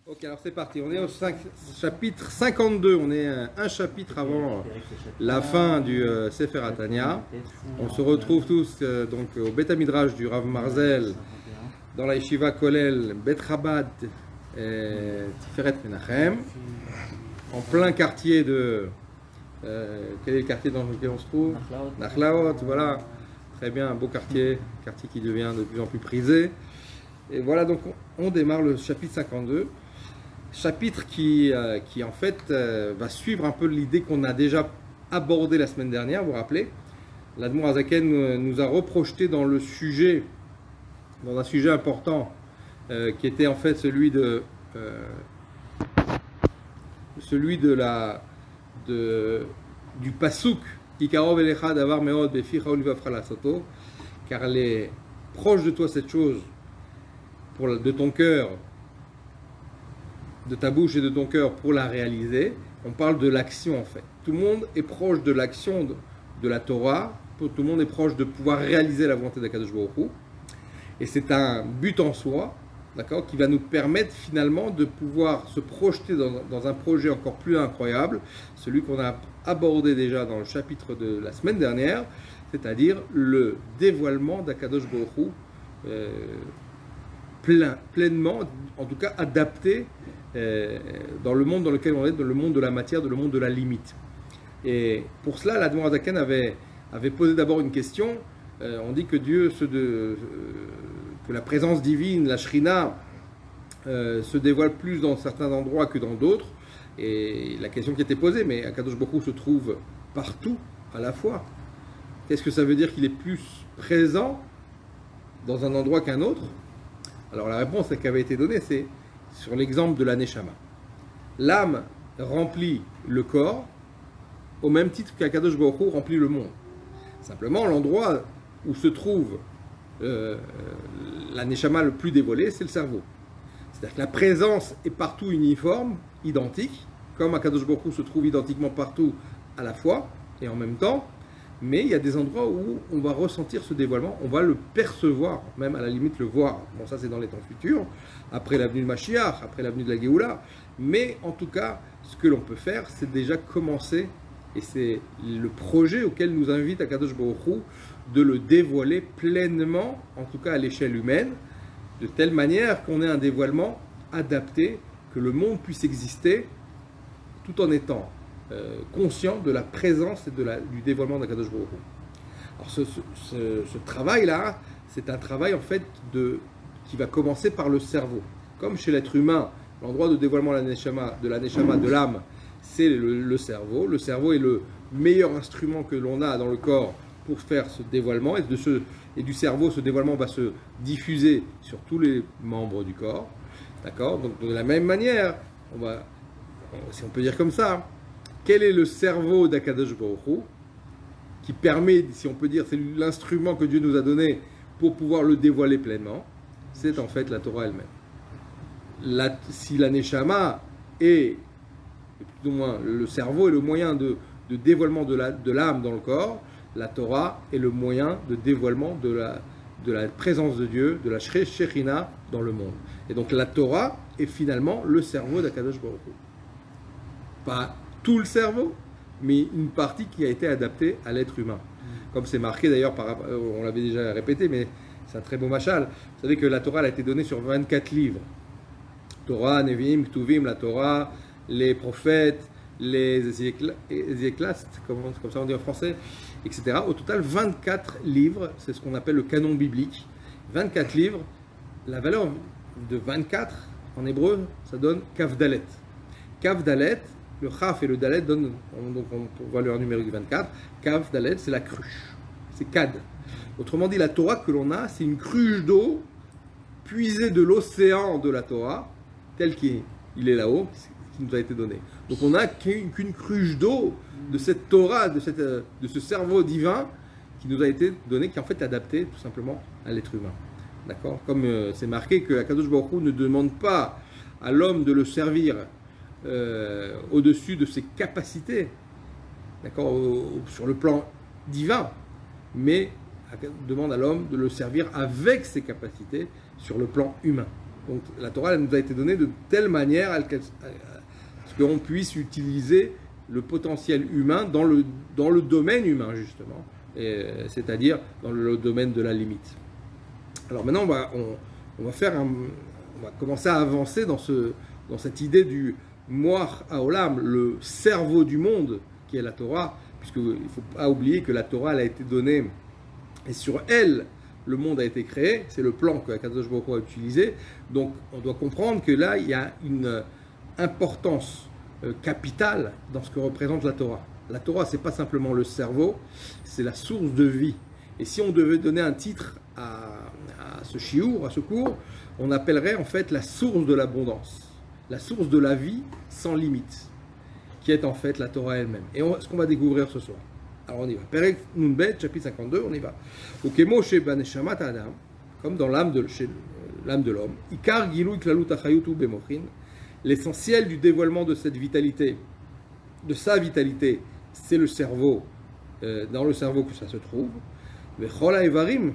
Ok, alors c'est parti. On est au chapitre 52. On est un chapitre avant la fin du Sefer Hatanya. On se retrouve tous donc au Beth Midrash du Rav Marzel, dans la Yeshiva Kollel Bet Chabad Tiferet Menachem, en plein quartier de... quel est le quartier dans lequel on se trouve? Nachlaot, voilà. Très bien, un beau quartier qui devient de plus en plus prisé. Et voilà, donc on démarre le chapitre 52. Chapitre qui en fait va suivre un peu l'idée qu'on a déjà abordée la semaine dernière, vous vous rappelez. L'Admor Hazaken nous a reprojeté dans un sujet important qui était en fait celui du pasuk Ikarov elecha davar meod beficha ulvafra lasato, car elle est proche de toi cette chose de ton cœur, de ta bouche et de ton cœur pour la réaliser. On parle de l'action en fait. Tout le monde est proche de l'action de la Torah, tout le monde est proche de pouvoir réaliser la volonté d'Akadosh Baruch Hu. Et c'est un but en soi, d'accord, qui va nous permettre finalement de pouvoir se projeter dans un projet encore plus incroyable, celui qu'on a abordé déjà dans le chapitre de la semaine dernière, c'est-à-dire le dévoilement d'Akadosh Baruch Hu pleinement, en tout cas adapté dans le monde dans lequel on est, dans le monde de la matière, dans le monde de la limite. Et pour cela, l'Admor Hazaken avait posé d'abord une question. On dit que Dieu, que la présence divine, la Shrina, se dévoile plus dans certains endroits que dans d'autres. Et la question qui était posée, mais Akadosh Baruch Hu se trouve partout à la fois. Qu'est-ce que ça veut dire qu'il est plus présent dans un endroit qu'un autre? Alors la réponse qui avait été donnée, c'est sur l'exemple de la Neshama. L'âme remplit le corps au même titre qu'Akadosh Baruch Hu remplit le monde. Simplement, l'endroit où se trouve la Neshama le plus dévoilée, c'est le cerveau. C'est-à-dire que la présence est partout uniforme, identique, comme Akadosh Baruch Hu se trouve identiquement partout à la fois et en même temps, mais il y a des endroits où on va ressentir ce dévoilement, on va le percevoir, même à la limite le voir. Bon, ça c'est dans les temps futurs, après l'avenue de Mashiach, après l'avenue de la Géoula, mais en tout cas, ce que l'on peut faire, c'est déjà commencer, et c'est le projet auquel nous invite Akadosh Baruch Hu, de le dévoiler pleinement, en tout cas à l'échelle humaine, de telle manière qu'on ait un dévoilement adapté, que le monde puisse exister tout en étant conscient de la présence et du dévoilement d'Akadosh Baruch Hu. Alors ce travail-là, c'est un travail en fait qui va commencer par le cerveau. Comme chez l'être humain, l'endroit de dévoilement de la neshama, de l'âme, c'est le cerveau. Le cerveau est le meilleur instrument que l'on a dans le corps pour faire ce dévoilement. Et du cerveau, ce dévoilement va se diffuser sur tous les membres du corps. D'accord? Donc de la même manière, si on peut dire comme ça, quel est le cerveau d'Akadosh Baruch Hu qui permet, si on peut dire, c'est l'instrument que Dieu nous a donné pour pouvoir le dévoiler pleinement? C'est en fait la Torah elle-même. Si la Neshama est, plus ou moins, le cerveau est le moyen de dévoilement de l'âme dans le corps, la Torah est le moyen de dévoilement de la présence de Dieu, de la Shekhinah dans le monde. Et donc la Torah est finalement le cerveau d'Akadosh Baruch Hu. Pas tout le cerveau, mais une partie qui a été adaptée à l'être humain. Comme c'est marqué d'ailleurs, on l'avait déjà répété, mais c'est un très beau machal. Vous savez que la Torah a été donnée sur 24 livres. Torah, Nevi'im, Ktuvim, la Torah, les prophètes, les Ezyéclastes, comme ça on dit en français, etc. Au total, 24 livres, c'est ce qu'on appelle le canon biblique. 24 livres, la valeur de 24 en hébreu, ça donne Kaf Dalet. Kaf Dalet, le Chaf et le Dalet donnent, donc on voit leur numérique 24. Kaf Dalet, c'est la cruche, c'est Kad. Autrement dit, la Torah que l'on a, c'est une cruche d'eau puisée de l'océan de la Torah, tel qu'il est là-haut, qui nous a été donné. Donc on n'a qu'une cruche d'eau de cette Torah, de ce cerveau divin qui nous a été donné, qui est en fait adapté tout simplement à l'être humain. D'accord? Comme c'est marqué que Akadosh Baruch Hu ne demande pas à l'homme de le servir au-dessus de ses capacités, d'accord, sur le plan divin, mais demande à l'homme de le servir avec ses capacités sur le plan humain. Donc la Torah elle nous a été donnée de telle manière qu'on puisse utiliser le potentiel humain dans le domaine humain, justement, c'est-à-dire dans le domaine de la limite. Alors maintenant, on va commencer à avancer dans cette idée du Moach Haolam, le cerveau du monde, qui est la Torah, puisqu'il ne faut pas oublier que la Torah elle a été donnée, et sur elle, le monde a été créé, c'est le plan que Akadosh Baruch Hu a utilisé. Donc on doit comprendre que là, il y a une importance capitale dans ce que représente la Torah. La Torah, ce n'est pas simplement le cerveau, c'est la source de vie. Et si on devait donner un titre à ce shiur, à ce cours, on appellerait en fait la source de l'abondance, la source de la vie sans limite, qui est en fait la Torah elle-même. Et ce qu'on va découvrir ce soir. Alors on y va. Perek Nunbet, chapitre 52, on y va. Ukemo sheba neshamat adam, comme dans l'âme de l'homme. Ikar gilu klalut achayut bemochin. L'essentiel du dévoilement de cette vitalité, de sa vitalité, c'est le cerveau, dans le cerveau que ça se trouve. Vechol haevarim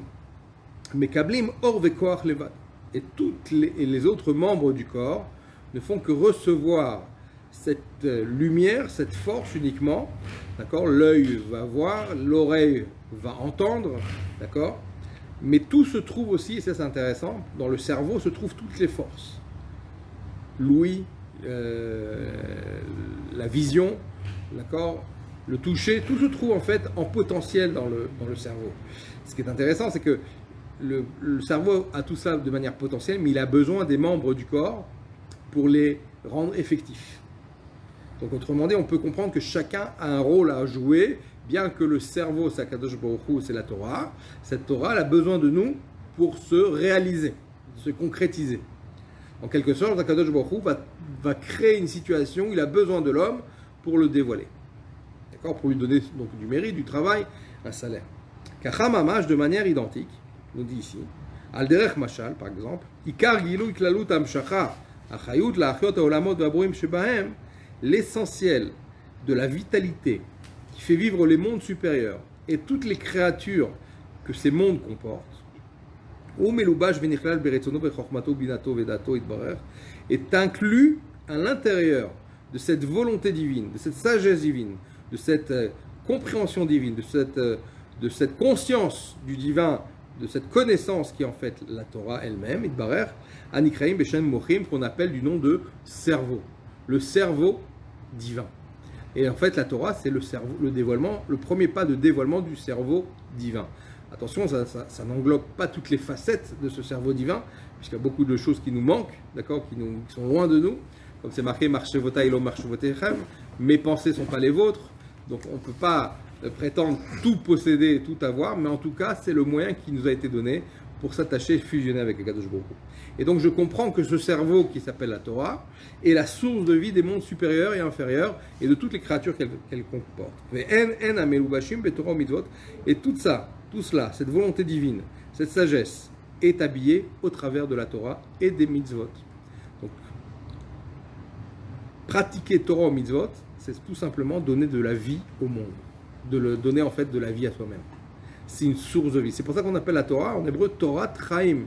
mekablim or vekoach levad. Et toutes les autres membres du corps ne font que recevoir cette lumière, cette force uniquement, d'accord. L'œil va voir, l'oreille va entendre, d'accord. Mais tout se trouve aussi, et ça c'est intéressant, dans le cerveau se trouvent toutes les forces. L'ouïe, la vision, d'accord, le toucher, tout se trouve en fait en potentiel dans le cerveau. Ce qui est intéressant, c'est que le cerveau a tout ça de manière potentielle, mais il a besoin des membres du corps pour les rendre effectifs. Donc autrement dit, on peut comprendre que chacun a un rôle à jouer, bien que le cerveau, c'est Akadosh Baruch Hu, c'est la Torah. Cette Torah, elle a besoin de nous pour se réaliser, se concrétiser. En quelque sorte, Akadosh Baruch Hu va créer une situation où il a besoin de l'homme pour le dévoiler. D'accord, pour lui donner donc du mérite, du travail, un salaire. Kacham Hamash, de manière identique, nous dit ici, Al-Derech Mashal, par exemple, Ikar Gilou Iklalut Amshacha, Achayut La'achiot Haolamot V'Abruim Shebahem, l'essentiel de la vitalité qui fait vivre les mondes supérieurs et toutes les créatures que ces mondes comportent, est inclus à l'intérieur de cette volonté divine, de cette sagesse divine, de cette compréhension divine, de cette conscience du divin, de cette connaissance qui est en fait la Torah elle-même, Itbarer, Anikraim Beshem Mochim, qu'on appelle du nom de cerveau. Le cerveau divin. Et en fait, la Torah, c'est le cerveau, le dévoilement, le premier pas de dévoilement du cerveau divin. Attention, ça n'englobe pas toutes les facettes de ce cerveau divin, puisqu'il y a beaucoup de choses qui nous manquent, d'accord, qui sont loin de nous. Comme c'est marqué, Marchevota ilo marchevotechem, mes pensées ne sont pas les vôtres. Donc on ne peut pas prétendre tout posséder, tout avoir, mais en tout cas, c'est le moyen qui nous a été donné pour s'attacher et fusionner avec Akadosh Baruch Hu. Et donc je comprends que ce cerveau qui s'appelle la Torah est la source de vie des mondes supérieurs et inférieurs et de toutes les créatures qu'elle comporte. Et tout ça, tout cela, cette volonté divine, cette sagesse est habillée au travers de la Torah et des mitzvot. Donc pratiquer Torah ou mitzvot, c'est tout simplement donner de la vie au monde, donner en fait de la vie à soi-même. C'est une source de vie. C'est pour ça qu'on appelle la Torah en hébreu Torah Traim.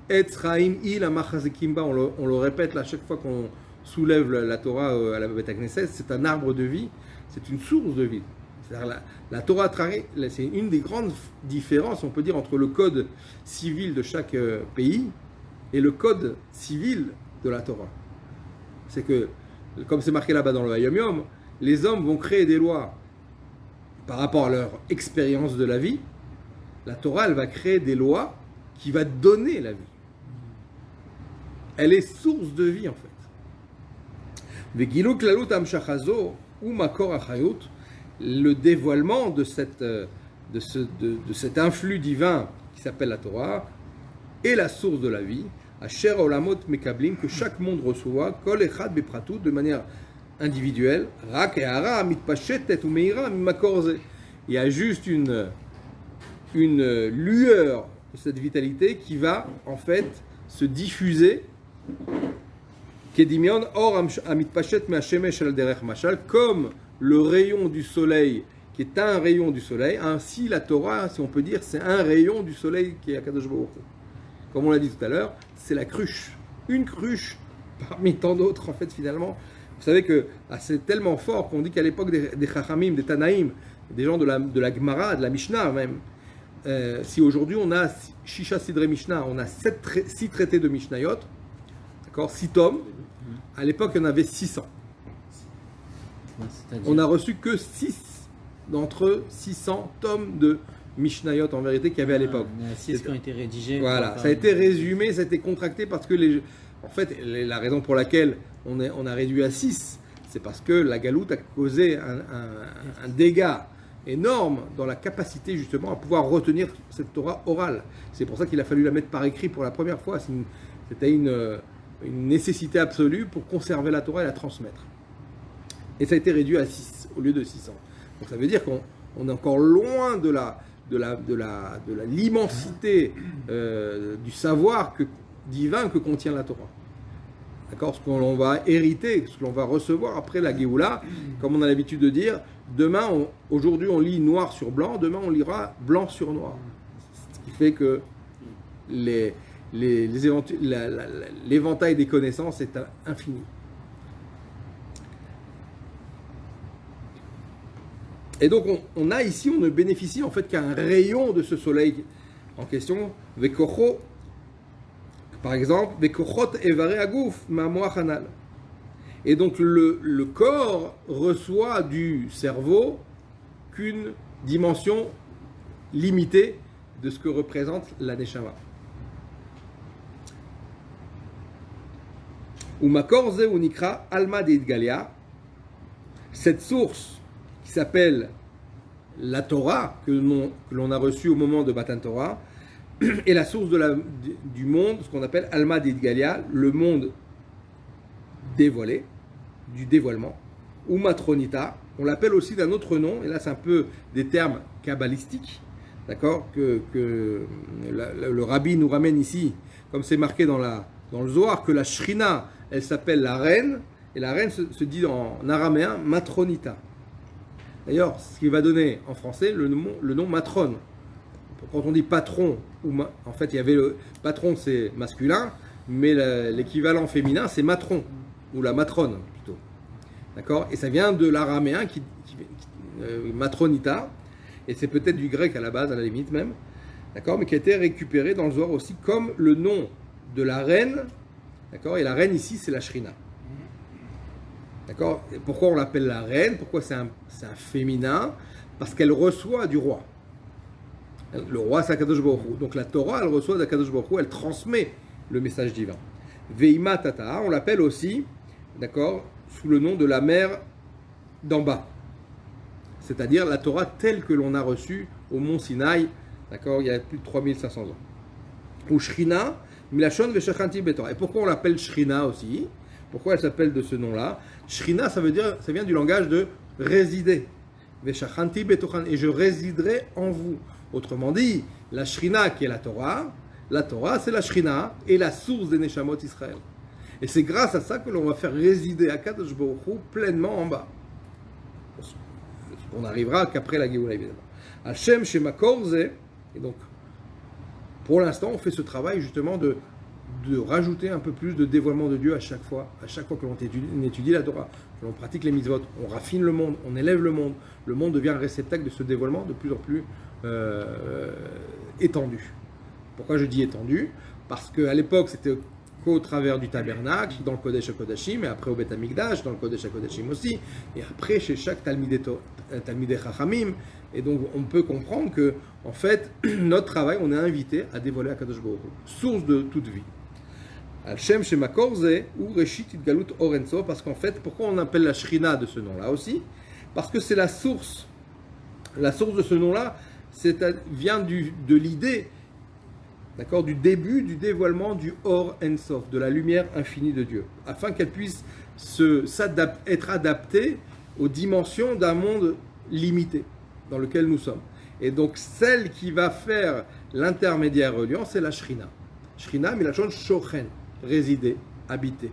Etzraim il amachazekimba, on le répète là, chaque fois qu'on soulève la Torah à la Beth Knesset, c'est un arbre de vie, c'est une source de vie. C'est-à-dire la Torah Traim, c'est une des grandes différences, on peut dire, entre le code civil de chaque pays et le code civil de la Torah. C'est que, comme c'est marqué là-bas dans le Hayom Yom, les hommes vont créer des lois par rapport à leur expérience de la vie. La Torah, elle va créer des lois qui va donner la vie. Elle est source de vie en fait. Le dévoilement de cet influx divin qui s'appelle la Torah est la source de la vie. Asher olamot mekablim, que chaque monde reçoit, kol echad bepratout, de manière individuelle. Rak et hara mitpashetet ou meira mimakorze. Il y a juste une lueur de cette vitalité qui va en fait se diffuser. Kedimion or amitpashet me'ashemesh al derech mashal, comme le rayon du soleil qui est un rayon du soleil, ainsi la Torah, si on peut dire, c'est un rayon du soleil qui est Akadosh Baruch Hu. Comme on l'a dit tout à l'heure, c'est la cruche. une cruche parmi tant d'autres, en fait, finalement. Vous savez que c'est tellement fort qu'on dit qu'à l'époque des Chachamim, des Tanaïm, des gens de la Gemara, de la Mishnah même, si aujourd'hui on a Shisha Sidre Mishnah, on a 6 traités de Mishnayot, d'accord, 6 tomes, à l'époque il y en avait 600. On a reçu que 6 d'entre 600 tomes de Mishnayot en vérité qu'il y avait à l'époque. Il y en a 6 qui ont été rédigés. Voilà, ça a été résumé, ça a été contracté parce que en fait, la raison pour laquelle on a réduit à 6, c'est parce que la galoute a causé un dégât énorme dans la capacité justement à pouvoir retenir cette Torah orale. C'est pour ça qu'il a fallu la mettre par écrit pour la première fois. C'était une nécessité absolue pour conserver la Torah et la transmettre. Et ça a été réduit à 6 au lieu de 600. Donc ça veut dire qu'on est encore loin de l'immensité du savoir divin que contient la Torah. D'accord, ce que l'on va hériter, ce que l'on va recevoir après la Géoula, comme on a l'habitude de dire, aujourd'hui on lit noir sur blanc, demain on lira blanc sur noir. Ce qui fait que l'éventail des connaissances est infini. Et donc on ne bénéficie en fait qu'un rayon de ce soleil en question, Vekocho, par exemple, Vekochot Evare Agouf, Mamoach Hanal. Et donc le corps reçoit du cerveau qu'une dimension limitée de ce que représente la Neshama. Umakor ze unikra Alma de Idgalia, cette source qui s'appelle la Torah, que l'on a reçue au moment de Matan Torah, est la source du monde, ce qu'on appelle Alma d'Idgalia, le monde dévoilé, du dévoilement, ou Matronita, on l'appelle aussi d'un autre nom, et là c'est un peu des termes kabbalistiques, d'accord, que le rabbi nous ramène ici, comme c'est marqué dans le Zohar, que la Shrina, elle s'appelle la reine, et la reine se dit en araméen Matronita. D'ailleurs, ce qui va donner en français le nom matrone. Quand on dit patron, en fait, il y avait patron, c'est masculin, mais l'équivalent féminin, c'est matron, ou la matrone plutôt. D'accord? Et ça vient de l'araméen, matronita, et c'est peut-être du grec à la base, à la limite même, d'accord? Mais qui a été récupéré dans le Zohar aussi comme le nom de la reine, d'accord? Et la reine ici, c'est la Shrina. D'accord? Et pourquoi on l'appelle la reine? Pourquoi c'est un féminin? Parce qu'elle reçoit du roi. Le roi, c'est Akadosh Baruch Hu. Donc la Torah, elle reçoit d'Akadosh Baruch Hu, elle transmet le message divin. Veima Tata, on l'appelle aussi, d'accord, sous le nom de la mer d'en bas. C'est-à-dire la Torah telle que l'on a reçue au mont Sinaï, d'accord, il y a plus de 3500 ans. Ou Shrina, Milachon Veshachanti Betor. Et pourquoi on l'appelle Shrina aussi? Pourquoi elle s'appelle de ce nom-là? Shrina, ça vient du langage de résider. Veshachanti Betochan, et je résiderai en vous. Autrement dit, la Shrina qui est la Torah c'est la Shrina et la source des Neshamot Israël. Et c'est grâce à ça que l'on va faire résider Akadosh Baruch Hu pleinement en bas. On n'arrivera qu'après la Géoula évidemment. Hashem Shema Korze, et donc pour l'instant on fait ce travail justement de rajouter un peu plus de dévoilement de Dieu à chaque fois que l'on étudie la Torah, que l'on pratique les mitzvot, on raffine le monde, on élève le monde devient un réceptacle de ce dévoilement de plus en plus étendu. Pourquoi je dis étendu? Parce qu'à l'époque c'était qu'au travers du tabernacle, dans le Kodesh HaKodashim, et après au Beth Amikdash, dans le Kodesh HaKodashim aussi, et après chez chaque Talmidei Chachamim. Et donc on peut comprendre que, en fait, notre travail, on est invité à dévoiler Akadosh Baruch Hu, source de toute vie. Al-Shem Shema Korze ou Reshit Idgalut Orenso, parce qu'en fait, pourquoi on appelle la Shrina de ce nom-là aussi? Parce que c'est la source. La source de ce nom-là vient de l'idée, d'accord, du début du dévoilement du Or Ensof, de la lumière infinie de Dieu, afin qu'elle puisse être adaptée aux dimensions d'un monde limité dans lequel nous sommes. Et donc celle qui va faire l'intermédiaire reliant, c'est la Shrina. Shrina, mais la chose Shochen, résider, habiter.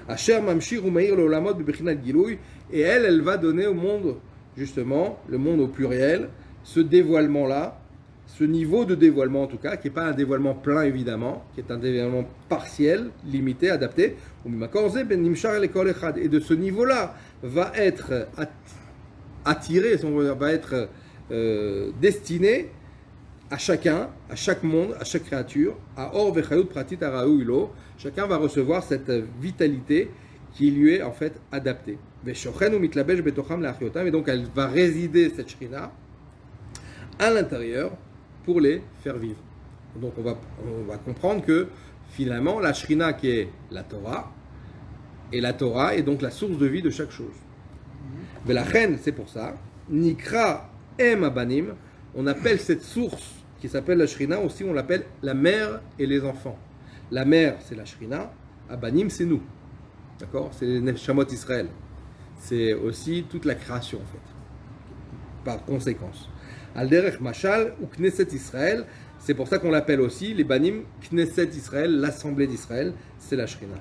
Asher Mamshir Umair Lolamot Bebechinat Gilouy, et elle va donner au monde, justement, le monde au pluriel, ce dévoilement-là, ce niveau de dévoilement en tout cas, qui n'est pas un dévoilement plein évidemment, qui est un dévoilement partiel, limité, adapté, et de ce niveau-là va être attiré, va être destiné à chacun, à chaque monde, à chaque créature, à Or Vechayut Pratit Araouilo, chacun va recevoir cette vitalité qui lui est en fait adaptée. Et donc elle va résider, cette shrina, à l'intérieur pour les faire vivre. Donc on va comprendre que finalement la shrina qui est la Torah, et la Torah est donc la source de vie de chaque chose. Mais la reine, c'est pour ça, Nikra Em Abanim, on appelle cette source qui s'appelle la shrina, aussi on l'appelle la mère et les enfants. La mère, c'est la shrina, Abanim, c'est nous. D'accord? C'est les Neshamot Israël. C'est aussi toute la création en fait, par conséquence. Al-Derech Mashal ou Knesset Israël, c'est pour ça qu'on l'appelle aussi les Banim Knesset Israël, l'assemblée d'Israël, c'est la Shrina.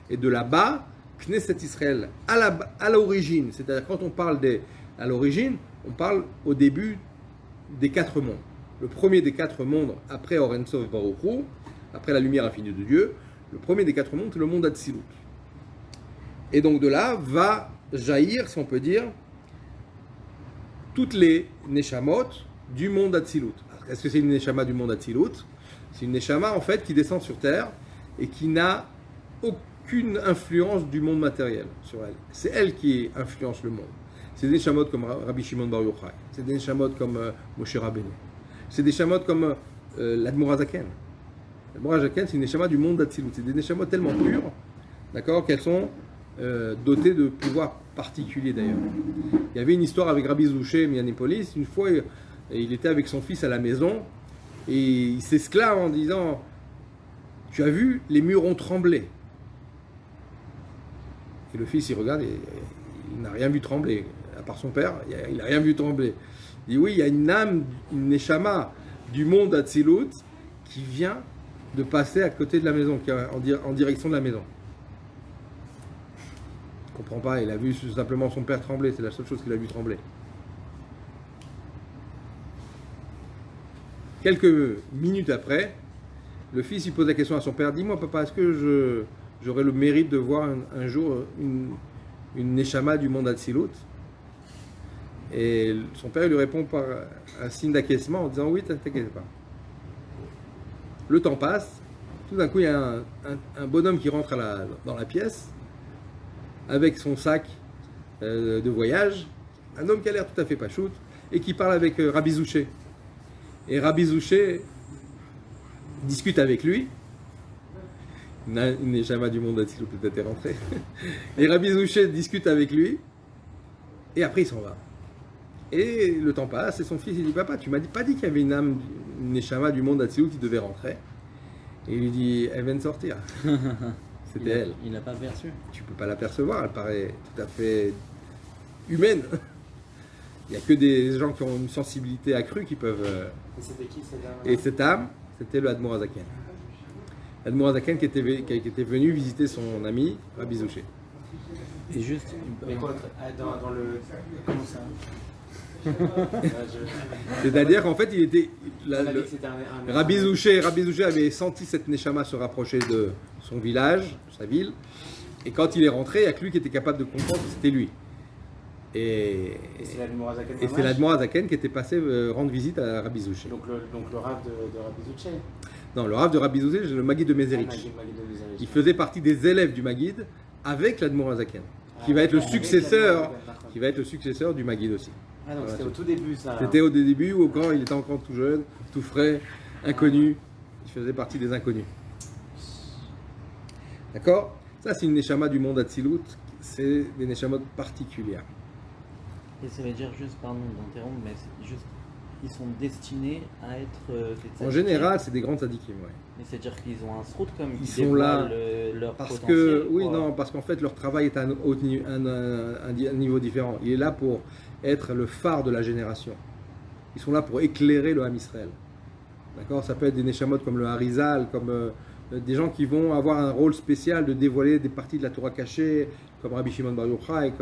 Et de là-bas, Knesset Israël, à l'origine, c'est-à-dire quand on parle à l'origine, on parle au début des 4 mondes. Le premier des 4 mondes, après Or Ein Sof Baruch Hu, après la lumière infinie de Dieu, le premier des 4 mondes, c'est le monde Hatzilut. Et donc de là va jaillir, si on peut dire, toutes les Neshamot du monde Hatzilut. Est-ce que c'est une Neshama du monde Hatzilut? C'est une Neshama en fait qui descend sur terre et qui n'a aucune influence du monde matériel sur elle. C'est elle qui influence le monde. C'est des Neshamot comme Rabbi Shimon Bar Yochai. C'est des Neshamot comme Moshe Rabbeinu. C'est des Neshamot comme l'Admor Hazaken. L'Admor Hazaken, c'est une Neshama du monde Hatzilut. C'est des Neshamot tellement pures, d'accord, qu'elles sont doté de pouvoirs particuliers d'ailleurs. Il y avait une histoire avec Rabbi Zouché Mianipolis. Une fois, il était avec son fils à la maison et il s'esclave en disant « Tu as vu, les murs ont tremblé. » Et le fils, il regarde et il n'a rien vu trembler. À part son père, il n'a rien vu trembler. Il dit « Oui, il y a une âme, une neshama du monde Hatzilut qui vient de passer à côté de la maison, qui est en direction de la maison. » Il ne comprend pas, il a vu simplement son père trembler, c'est la seule chose qu'il a vu trembler. Quelques minutes après, le fils il pose la question à son père, dis-moi papa, est-ce que j'aurai le mérite de voir un jour une neshama du monde Hatzilut? Et son père lui répond par un signe d'acquiescement en disant oui, t'inquiète pas. Le temps passe, tout d'un coup il y a un bonhomme qui rentre dans la pièce, avec son sac de voyage, un homme qui a l'air tout à fait pachoute, et qui parle avec Rabbi Zouché. Et Rabbi Zouché discute avec lui. Il n'est jamais du monde Hatzilut, peut-être est rentré. Et Rabbi Zouché discute avec lui, et après il s'en va. Et le temps passe, et son fils il dit papa, tu m'as pas dit qu'il y avait une âme, une neshama du monde Hatzilut qui devait rentrer. Et il lui dit elle vient de sortir. C'était elle. Il n'a pas perçu. Tu ne peux pas l'apercevoir, elle paraît tout à fait humaine. Il n'y a que des gens qui ont une sensibilité accrue qui peuvent. Et c'était qui cette âme? Et cette âme, c'était le Admor Hazaken. L'Admor Hazaken qui était venu visiter son ami Rabbi Zouché. Et juste. Mais quoi, dans le. Comment ça? C'est-à-dire qu'en fait, il était. Rabbi un... Zouché avait senti cette Neshama se rapprocher de son village, de sa ville. Et quand il est rentré, il n'y a que lui qui était capable de comprendre que c'était lui. Et c'est l'Admor Hazaken qui était passé rendre visite à Rabbi Zouché. Donc le Rav de Rabbi Zouché. Non, le Rav de Rabbi Zouché, c'est le Maguid de Mézérich. Il faisait partie des élèves du Maguid avec l'Admor Hazaken, qui va être le successeur, du Maguid aussi. Ah donc c'était au tout début ça. C'était au début où quand il était encore tout jeune, tout frais, inconnu. Il faisait partie des inconnus. D'accord? Ça c'est une neshama du monde Hatzilut, c'est des neshamot particulières. Et ça veut dire juste, pardon d'interrompre, mais c'est juste, ils sont destinés à être des tzadikim. En général, c'est des grands tzadikim, ouais. Mais c'est-à-dire qu'ils ont un srout comme ils sont là leur parce potentiel. Que, oui, non, parce qu'en fait leur travail est à un niveau différent. Il est là pour être le phare de la génération. Ils sont là pour éclairer le Ham Israël. D'accord? Ça peut être des neshamot comme le Harizal, comme des gens qui vont avoir un rôle spécial de dévoiler des parties de la Torah cachée, comme Rabbi Shimon Bar Yochai,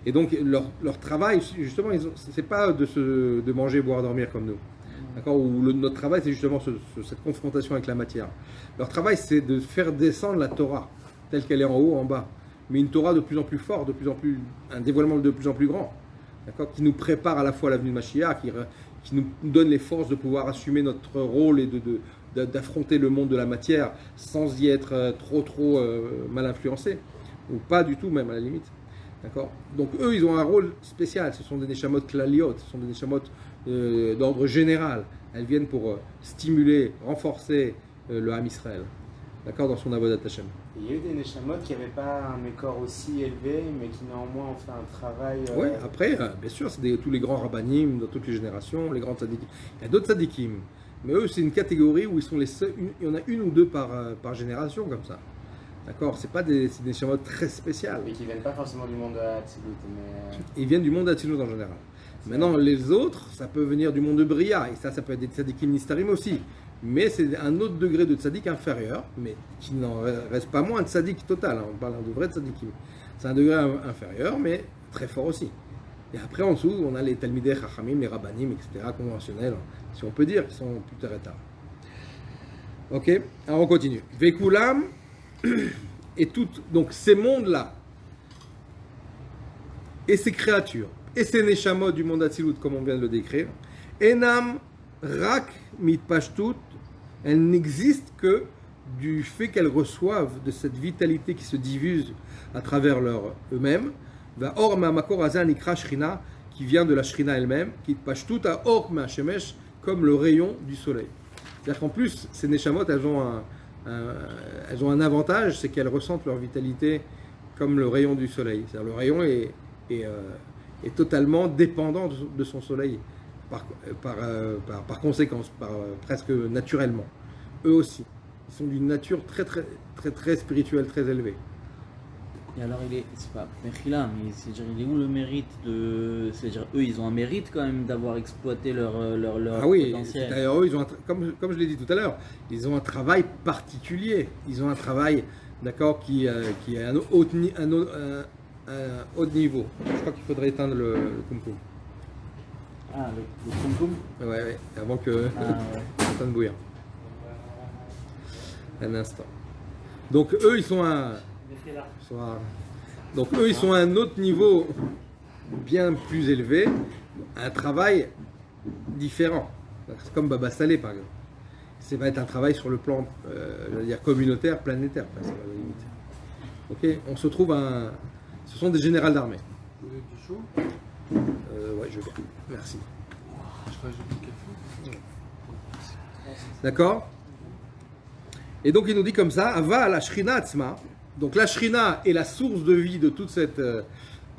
Et donc leur travail, justement, c'est pas de manger, boire, dormir comme nous. D'accord, où notre travail, c'est justement cette confrontation avec la matière. Leur travail, c'est de faire descendre la Torah, telle qu'elle est en haut, en bas. Mais une Torah de plus en plus forte, un dévoilement de plus en plus grand. D'accord, qui nous prépare à la fois à la venue de Mashiach, qui nous donne les forces de pouvoir assumer notre rôle et d'affronter le monde de la matière sans y être trop mal influencé. Ou pas du tout, même à la limite. D'accord. Donc eux, ils ont un rôle spécial. Ce sont des neshamot klaliot, ce sont des neshamot d'ordre général. Elles viennent pour stimuler, renforcer le Ham Israël. D'accord, dans son avodat Hashem. Il y a eu des neshamot qui n'avaient pas un mécor aussi élevé, mais qui néanmoins ont fait un travail. Oui, après, bien sûr, c'est tous les grands rabbanim dans toutes les générations, les grands tzadikim. Il y a d'autres tzadikim, mais eux, c'est une catégorie où ils sont les seuls, il y en a une ou deux par génération, comme ça. D'accord, c'est pas des neshamot très spéciales. Mais qui viennent pas forcément du monde de Hatzilut, mais. Ils viennent du monde d'Hatzilut en général. Maintenant, les autres, ça peut venir du monde de Bria, et ça peut être des tzadikim nistarim aussi. Mais c'est un autre degré de tzaddik inférieur, mais qui n'en reste pas moins un tzaddik total. Hein, on parle de vrai tzaddikim. C'est un degré inférieur, mais très fort aussi. Et après, en dessous, on a les talmidei chachamim, les rabbanim, etc., conventionnels, si on peut dire, qui sont plus tard et tard. Ok, alors on continue. Vekulam, et toutes, donc ces mondes-là, et ces créatures, et ces neshamot du monde Hatzilut, comme on vient de le décrire, enam rak mitpashtut, elles n'existent que du fait qu'elles reçoivent de cette vitalité qui se diffuse à travers eux-mêmes, va or makor azan ikra shrina, qui vient de la shrina elle-même, qui pashtut a or ma shemesh, comme le rayon du soleil. C'est-à-dire qu'en plus, ces neshamot, elles ont un avantage, c'est qu'elles ressentent leur vitalité comme le rayon du soleil. C'est-à-dire le rayon est totalement dépendant de son soleil. Par conséquence, presque naturellement. Eux aussi. Ils sont d'une nature très spirituelle, très élevée. Et alors, c'est pas Mechila, mais c'est-à-dire, il est où le mérite de. C'est-à-dire, eux, ils ont un mérite quand même d'avoir exploité leur potentiel. D'ailleurs, eux, ils ont comme je l'ai dit tout à l'heure, ils ont un travail particulier. Ils ont un travail, d'accord, qui est à un haut niveau. Je crois qu'il faudrait éteindre le kumkum. Ah, le kumkum. Ouais, avant que ça soit de bouillir. Un instant. Donc eux, ils sont à un autre niveau bien plus élevé, un travail différent. C'est comme Baba Salé, par exemple. Ça va être un travail sur le plan, communautaire, planétaire, presque, à la limite. Ok, on se trouve ce sont des générales d'armée. Vous voulez du chaud? Ouais, je veux bien. Merci. Je rajoute du café. D'accord? Et donc il nous dit comme ça, Ava la Shrina Atzma. Donc la Shrina est la source de vie de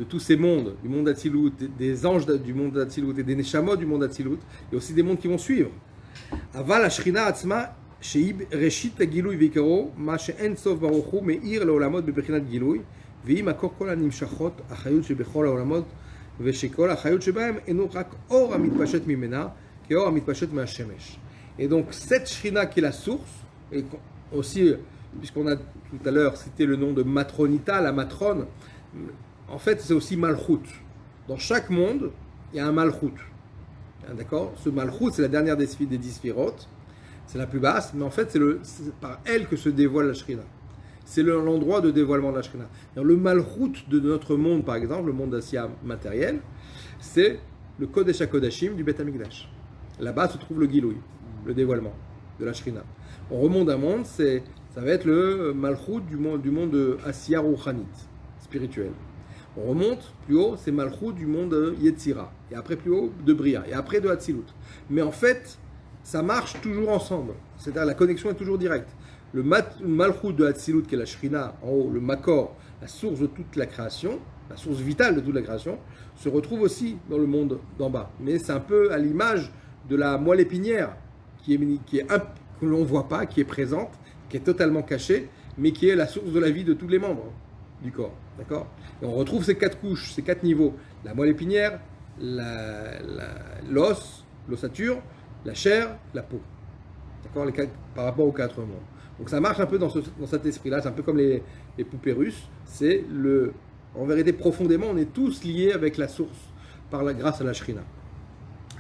de tous ces mondes, du monde d'Hatzilut, des anges du monde d'Hatzilut et des Neshamot du monde d'Hatzilut, et aussi des mondes qui vont suivre. Ava la Shrina Atzma, Sheib Reshit Gilui Vikaro, Ma She'en Sof Baruch Hu Meir Leolamot Bebechinat Gilui, Ve'im Akor Kol Hanimshachot Achayut Shebechol Haolamot Ve'Shekol Achayut Shebahem Enu Rak Or Hamitpashet Mimena Keor Hamitpashet Me'Hashemesh. Et donc cette Shrina qui est la source, et aussi, puisqu'on a tout à l'heure cité le nom de Matronita, la matrone, en fait c'est aussi Malchut. Dans chaque monde, il y a un Malchut. D'accord? Ce Malchut, c'est la dernière des 10 sphirotes, c'est la plus basse, mais en fait c'est par elle que se dévoile la Shrina. C'est l'endroit de dévoilement de la Shrina. Le Malchut de notre monde, par exemple, le monde d'Assia matériel, c'est le Kodesh HaKodashim du Beth HaMikdash. Là-bas se trouve le Giloui, le dévoilement de la Shrina. On remonte un monde, ça va être le Malchut du monde de Assia Rouchanit, spirituel. On remonte plus haut, c'est Malchut du monde de Yetzira. Et après plus haut, de Bria. Et après de Hatzilut. Mais en fait, ça marche toujours ensemble. C'est-à-dire la connexion est toujours directe. Le Malchut de Hatzilut, qui est la Shrina, en haut, le Makor, la source de toute la création, la source vitale de toute la création, se retrouve aussi dans le monde d'en bas. Mais c'est un peu à l'image de la moelle épinière, que l'on ne voit pas, qui est présente, qui est totalement cachée, mais qui est la source de la vie de tous les membres du corps. D'accord? Et on retrouve ces 4 couches, ces 4 niveaux. La moelle épinière, l'os, l'ossature, la chair, la peau. D'accord? Par rapport aux 4 mondes. Donc ça marche un peu dans cet esprit-là, c'est un peu comme les poupées russes. C'est En vérité, profondément, on est tous liés avec la source grâce à la Shrina.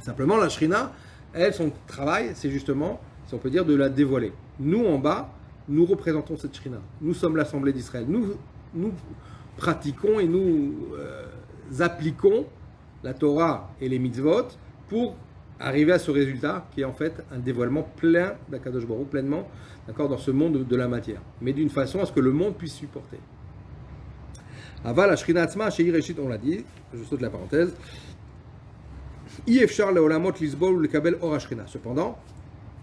Simplement, la Shrina, elle, son travail, c'est justement, si on peut dire, de la dévoiler. Nous, en bas, nous représentons cette Shrina. Nous sommes l'Assemblée d'Israël. Nous pratiquons et nous appliquons la Torah et les mitzvot pour arriver à ce résultat qui est en fait un dévoilement plein d'Akadosh Baruch Hu, pleinement, d'accord, dans ce monde de la matière, mais d'une façon à ce que le monde puisse supporter. Aval Ashrina Atzma, Shei Reshit, on l'a dit, je saute la parenthèse. Ifshar leolamot lisbol ou lekabel or Ashrina. Cependant,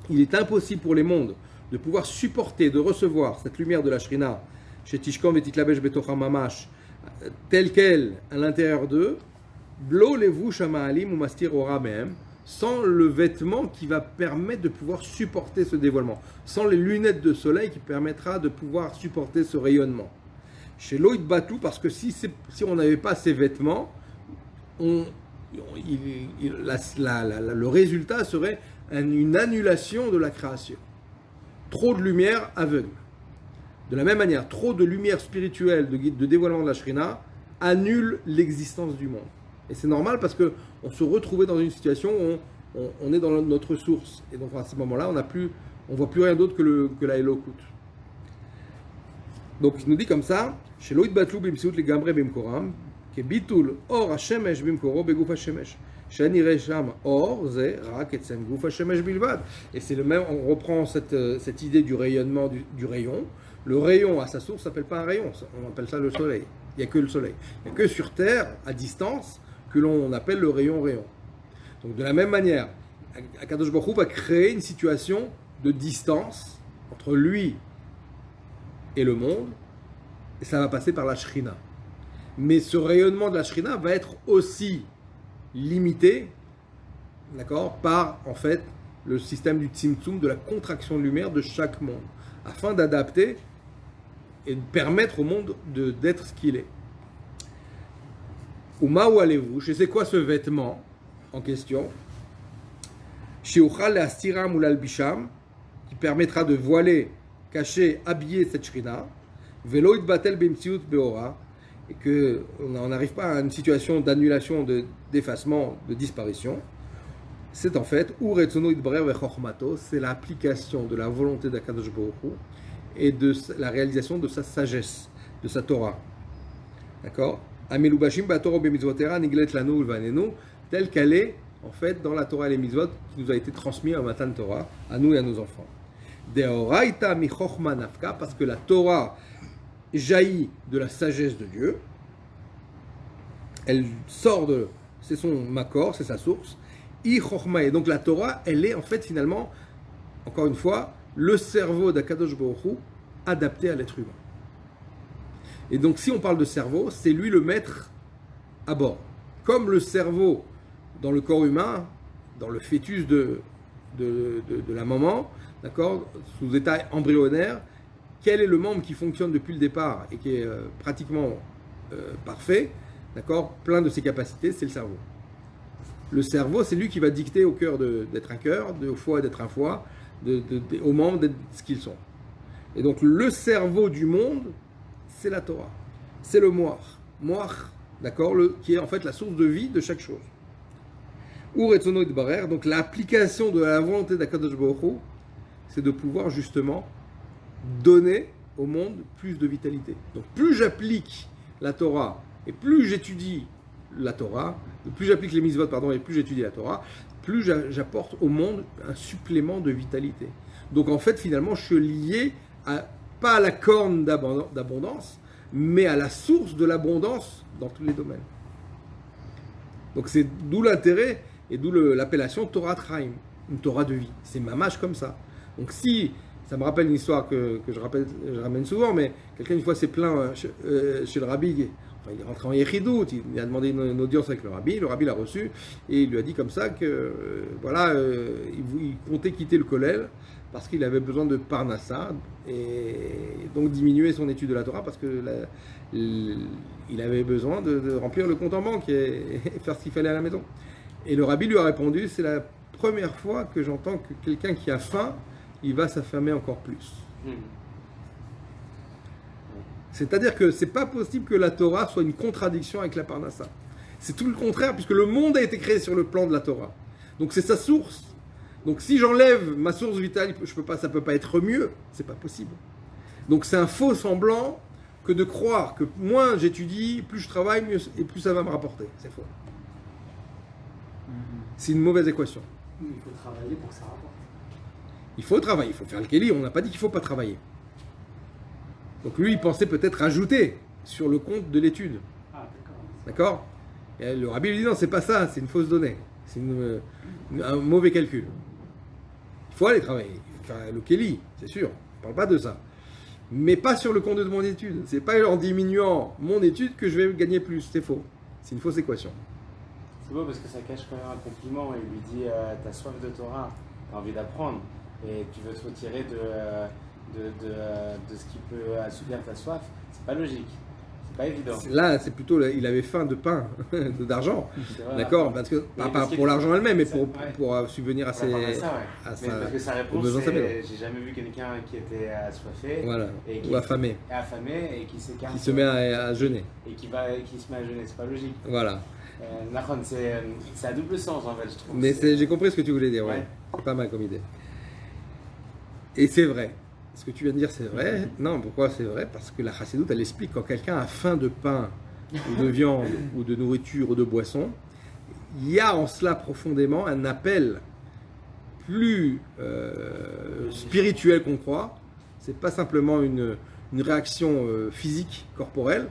il est impossible pour les mondes de pouvoir supporter, de recevoir cette lumière de la Shrina, chez Tishkom et Titlabesh Betocha Mamash, telle qu'elle à l'intérieur d'eux, blo levu shamaalim ou mastir ora mehem, sans le vêtement qui va permettre de pouvoir supporter ce dévoilement, sans les lunettes de soleil qui permettra de pouvoir supporter ce rayonnement. Chez Loïd Batou, parce que si on n'avait pas ces vêtements, le résultat serait une annulation de la création. Trop de lumière aveugle. De la même manière, trop de lumière spirituelle, de dévoilement de la Shrina, annule l'existence du monde. Et c'est normal parce qu'on se retrouvait dans une situation où on est dans notre source. Et donc à ce moment-là, on ne voit plus rien d'autre que la Elokut. Donc il nous dit comme ça, chez Loïd Batlou bimsiut les gambre bimkoram, que bitul or hashemesh bimkoro beguf hashemesh. Shani resham or ze rak etzem guf hashemesh bilvad. Et c'est le même, on reprend cette idée du rayonnement du rayon. Le rayon à sa source s'appelle pas un rayon, on appelle ça le soleil. Il n'y a que le soleil. Il n'y a que sur Terre, à distance, que l'on appelle le rayon. Donc de la même manière, Akadosh Baruch Hu va créer une situation de distance entre lui et le monde, et ça va passer par la Shrina. Mais ce rayonnement de la Shrina va être aussi limité, d'accord, par en fait le système du Tzimtzum, de la contraction de lumière de chaque monde, afin d'adapter et de permettre au monde d'être ce qu'il est. Uma ou allez-vous, et c'est quoi ce vêtement en question? Shiuchal le astiram ou l'albisham, qui permettra de voiler, cacher, habiller cette Shrina, veloid batel bimtsiut beora, et qu'on n'arrive pas à une situation d'annulation, d'effacement, de disparition. C'est en fait uretzono idbrer vechormato, c'est l'application de la volonté d'Akadosh Baruch Hu et de la réalisation de sa sagesse, de sa Torah. D'accord? Amelubashim batoro bemitzvotera niglet lanu ulvanenu, telle qu'elle est en fait dans la Torah et les mitzvot qui nous a été transmis à Matan Torah, à nous et à nos enfants. Deoraita mi chochma nafka, parce que la Torah jaillit de la sagesse de Dieu, elle sort c'est son makor, c'est sa source. I chochma, et donc la Torah, elle est en fait finalement, encore une fois, le cerveau d'Akadosh Baruch Hu adapté à l'être humain. Et donc si on parle de cerveau, c'est lui le maître à bord. Comme le cerveau dans le corps humain, dans le fœtus de la maman, d'accord, sous état embryonnaire, quel est le membre qui fonctionne depuis le départ et qui est pratiquement parfait, d'accord, plein de ses capacités, c'est le cerveau. Le cerveau, c'est lui qui va dicter au cœur d'être un cœur, au foie d'être un foie, aux membres d'être ce qu'ils sont. Et donc le cerveau du monde, c'est la Torah. C'est le moach. Moach, d'accord, qui est en fait la source de vie de chaque chose. Uretzono idbarer, donc l'application de la volonté d'Akadosh Baruch Hu, c'est de pouvoir justement donner au monde plus de vitalité. Donc plus j'applique la Torah et plus j'étudie la Torah, plus j'applique les mitzvot, et plus j'étudie la Torah, plus j'apporte au monde un supplément de vitalité. Donc en fait, finalement, je suis lié pas à la corne d'abondance, mais à la source de l'abondance dans tous les domaines. Donc c'est d'où l'intérêt et d'où l'appellation Torah Chaim, une Torah de vie. C'est mamash comme ça. Donc si, ça me rappelle une histoire que je ramène souvent, mais quelqu'un une fois s'est plaint chez le rabbi. Il est rentré en Yechidout, il a demandé une audience avec le rabbi l'a reçu, et il lui a dit comme ça que il comptait quitter le kollel parce qu'il avait besoin de parnassa, et donc diminuer son étude de la Torah parce que il avait besoin de remplir le compte en banque et faire ce qu'il fallait à la maison. Et le rabbi lui a répondu, c'est la première fois que j'entends que quelqu'un qui a faim, il va s'affamer encore plus. C'est-à-dire que c'est pas possible que la Torah soit une contradiction avec la Parnassa. C'est tout le contraire, puisque le monde a été créé sur le plan de la Torah. Donc c'est sa source. Donc si j'enlève ma source vitale, ça peut pas être mieux. C'est pas possible. Donc c'est un faux semblant que de croire que moins j'étudie, plus je travaille, mieux, et plus ça va me rapporter. C'est faux. C'est une mauvaise équation. Il faut travailler pour que ça rapporte. Il faut travailler, il faut faire le kéli. On n'a pas dit qu'il ne faut pas travailler. Donc lui, il pensait peut-être rajouter sur le compte de l'étude. Ah, d'accord. D'accord? Et le rabbi lui dit non, c'est pas ça, c'est une fausse donnée. C'est un mauvais calcul. Il faut aller travailler. Il faut faire le kéli, c'est sûr. On ne parle pas de ça. Mais pas sur le compte de mon étude. C'est pas en diminuant mon étude que je vais gagner plus. C'est faux. C'est une fausse équation. C'est beau parce que ça cache quand même un compliment. Il lui dit t'as soif de Torah, t'as envie d'apprendre et tu veux te retirer de ce qui peut assouvir ta soif. C'est pas logique. C'est pas évident. Là, c'est plutôt, il avait faim de pain, d'argent. D'accord? Parce que, pas pour l'argent elle-même, mais pour subvenir à ses. Parce que sa réponse, c'est j'ai jamais vu quelqu'un qui était assoiffé. Voilà. Ou affamé. Et qui s'écarte. Qui se met à jeûner. Et qui se met à jeûner. C'est pas logique. Voilà. C'est à double sens en fait, je trouve. Mais j'ai compris ce que tu voulais dire, ouais. C'est pas mal comme idée. Et c'est vrai. Ce que tu viens de dire, c'est vrai. Non, pourquoi c'est vrai? Parce que la chassidoute, elle explique quand quelqu'un a faim de pain, ou de viande, ou de nourriture, ou de boisson, il y a en cela profondément un appel plus spirituel qu'on croit. C'est pas simplement une réaction physique, corporelle.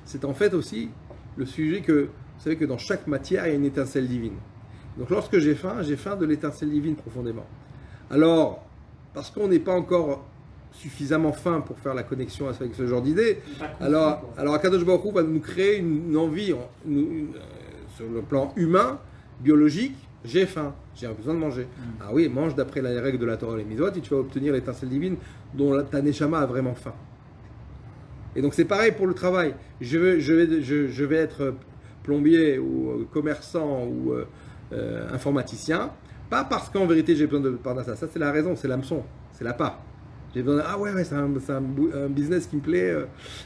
C'est en fait aussi le sujet que vous savez que dans chaque matière, il y a une étincelle divine. Donc lorsque j'ai faim de l'étincelle divine profondément. Alors, parce qu'on n'est pas encore suffisamment fin pour faire la connexion avec ce genre d'idée, alors Akadosh Baruch Hu va nous créer une envie sur le plan humain, biologique. J'ai faim, j'ai besoin de manger. Ah oui, mange d'après les règles de la Torah et les Mitzvot et tu vas obtenir l'étincelle divine dont ta Neshama a vraiment faim. Et donc c'est pareil pour le travail. Je vais être plombier ou commerçant ou informaticien, pas parce qu'en vérité j'ai besoin de Parnassa. Ça c'est la raison, c'est l'hameçon, c'est la part. J'ai besoin de, c'est un business qui me plaît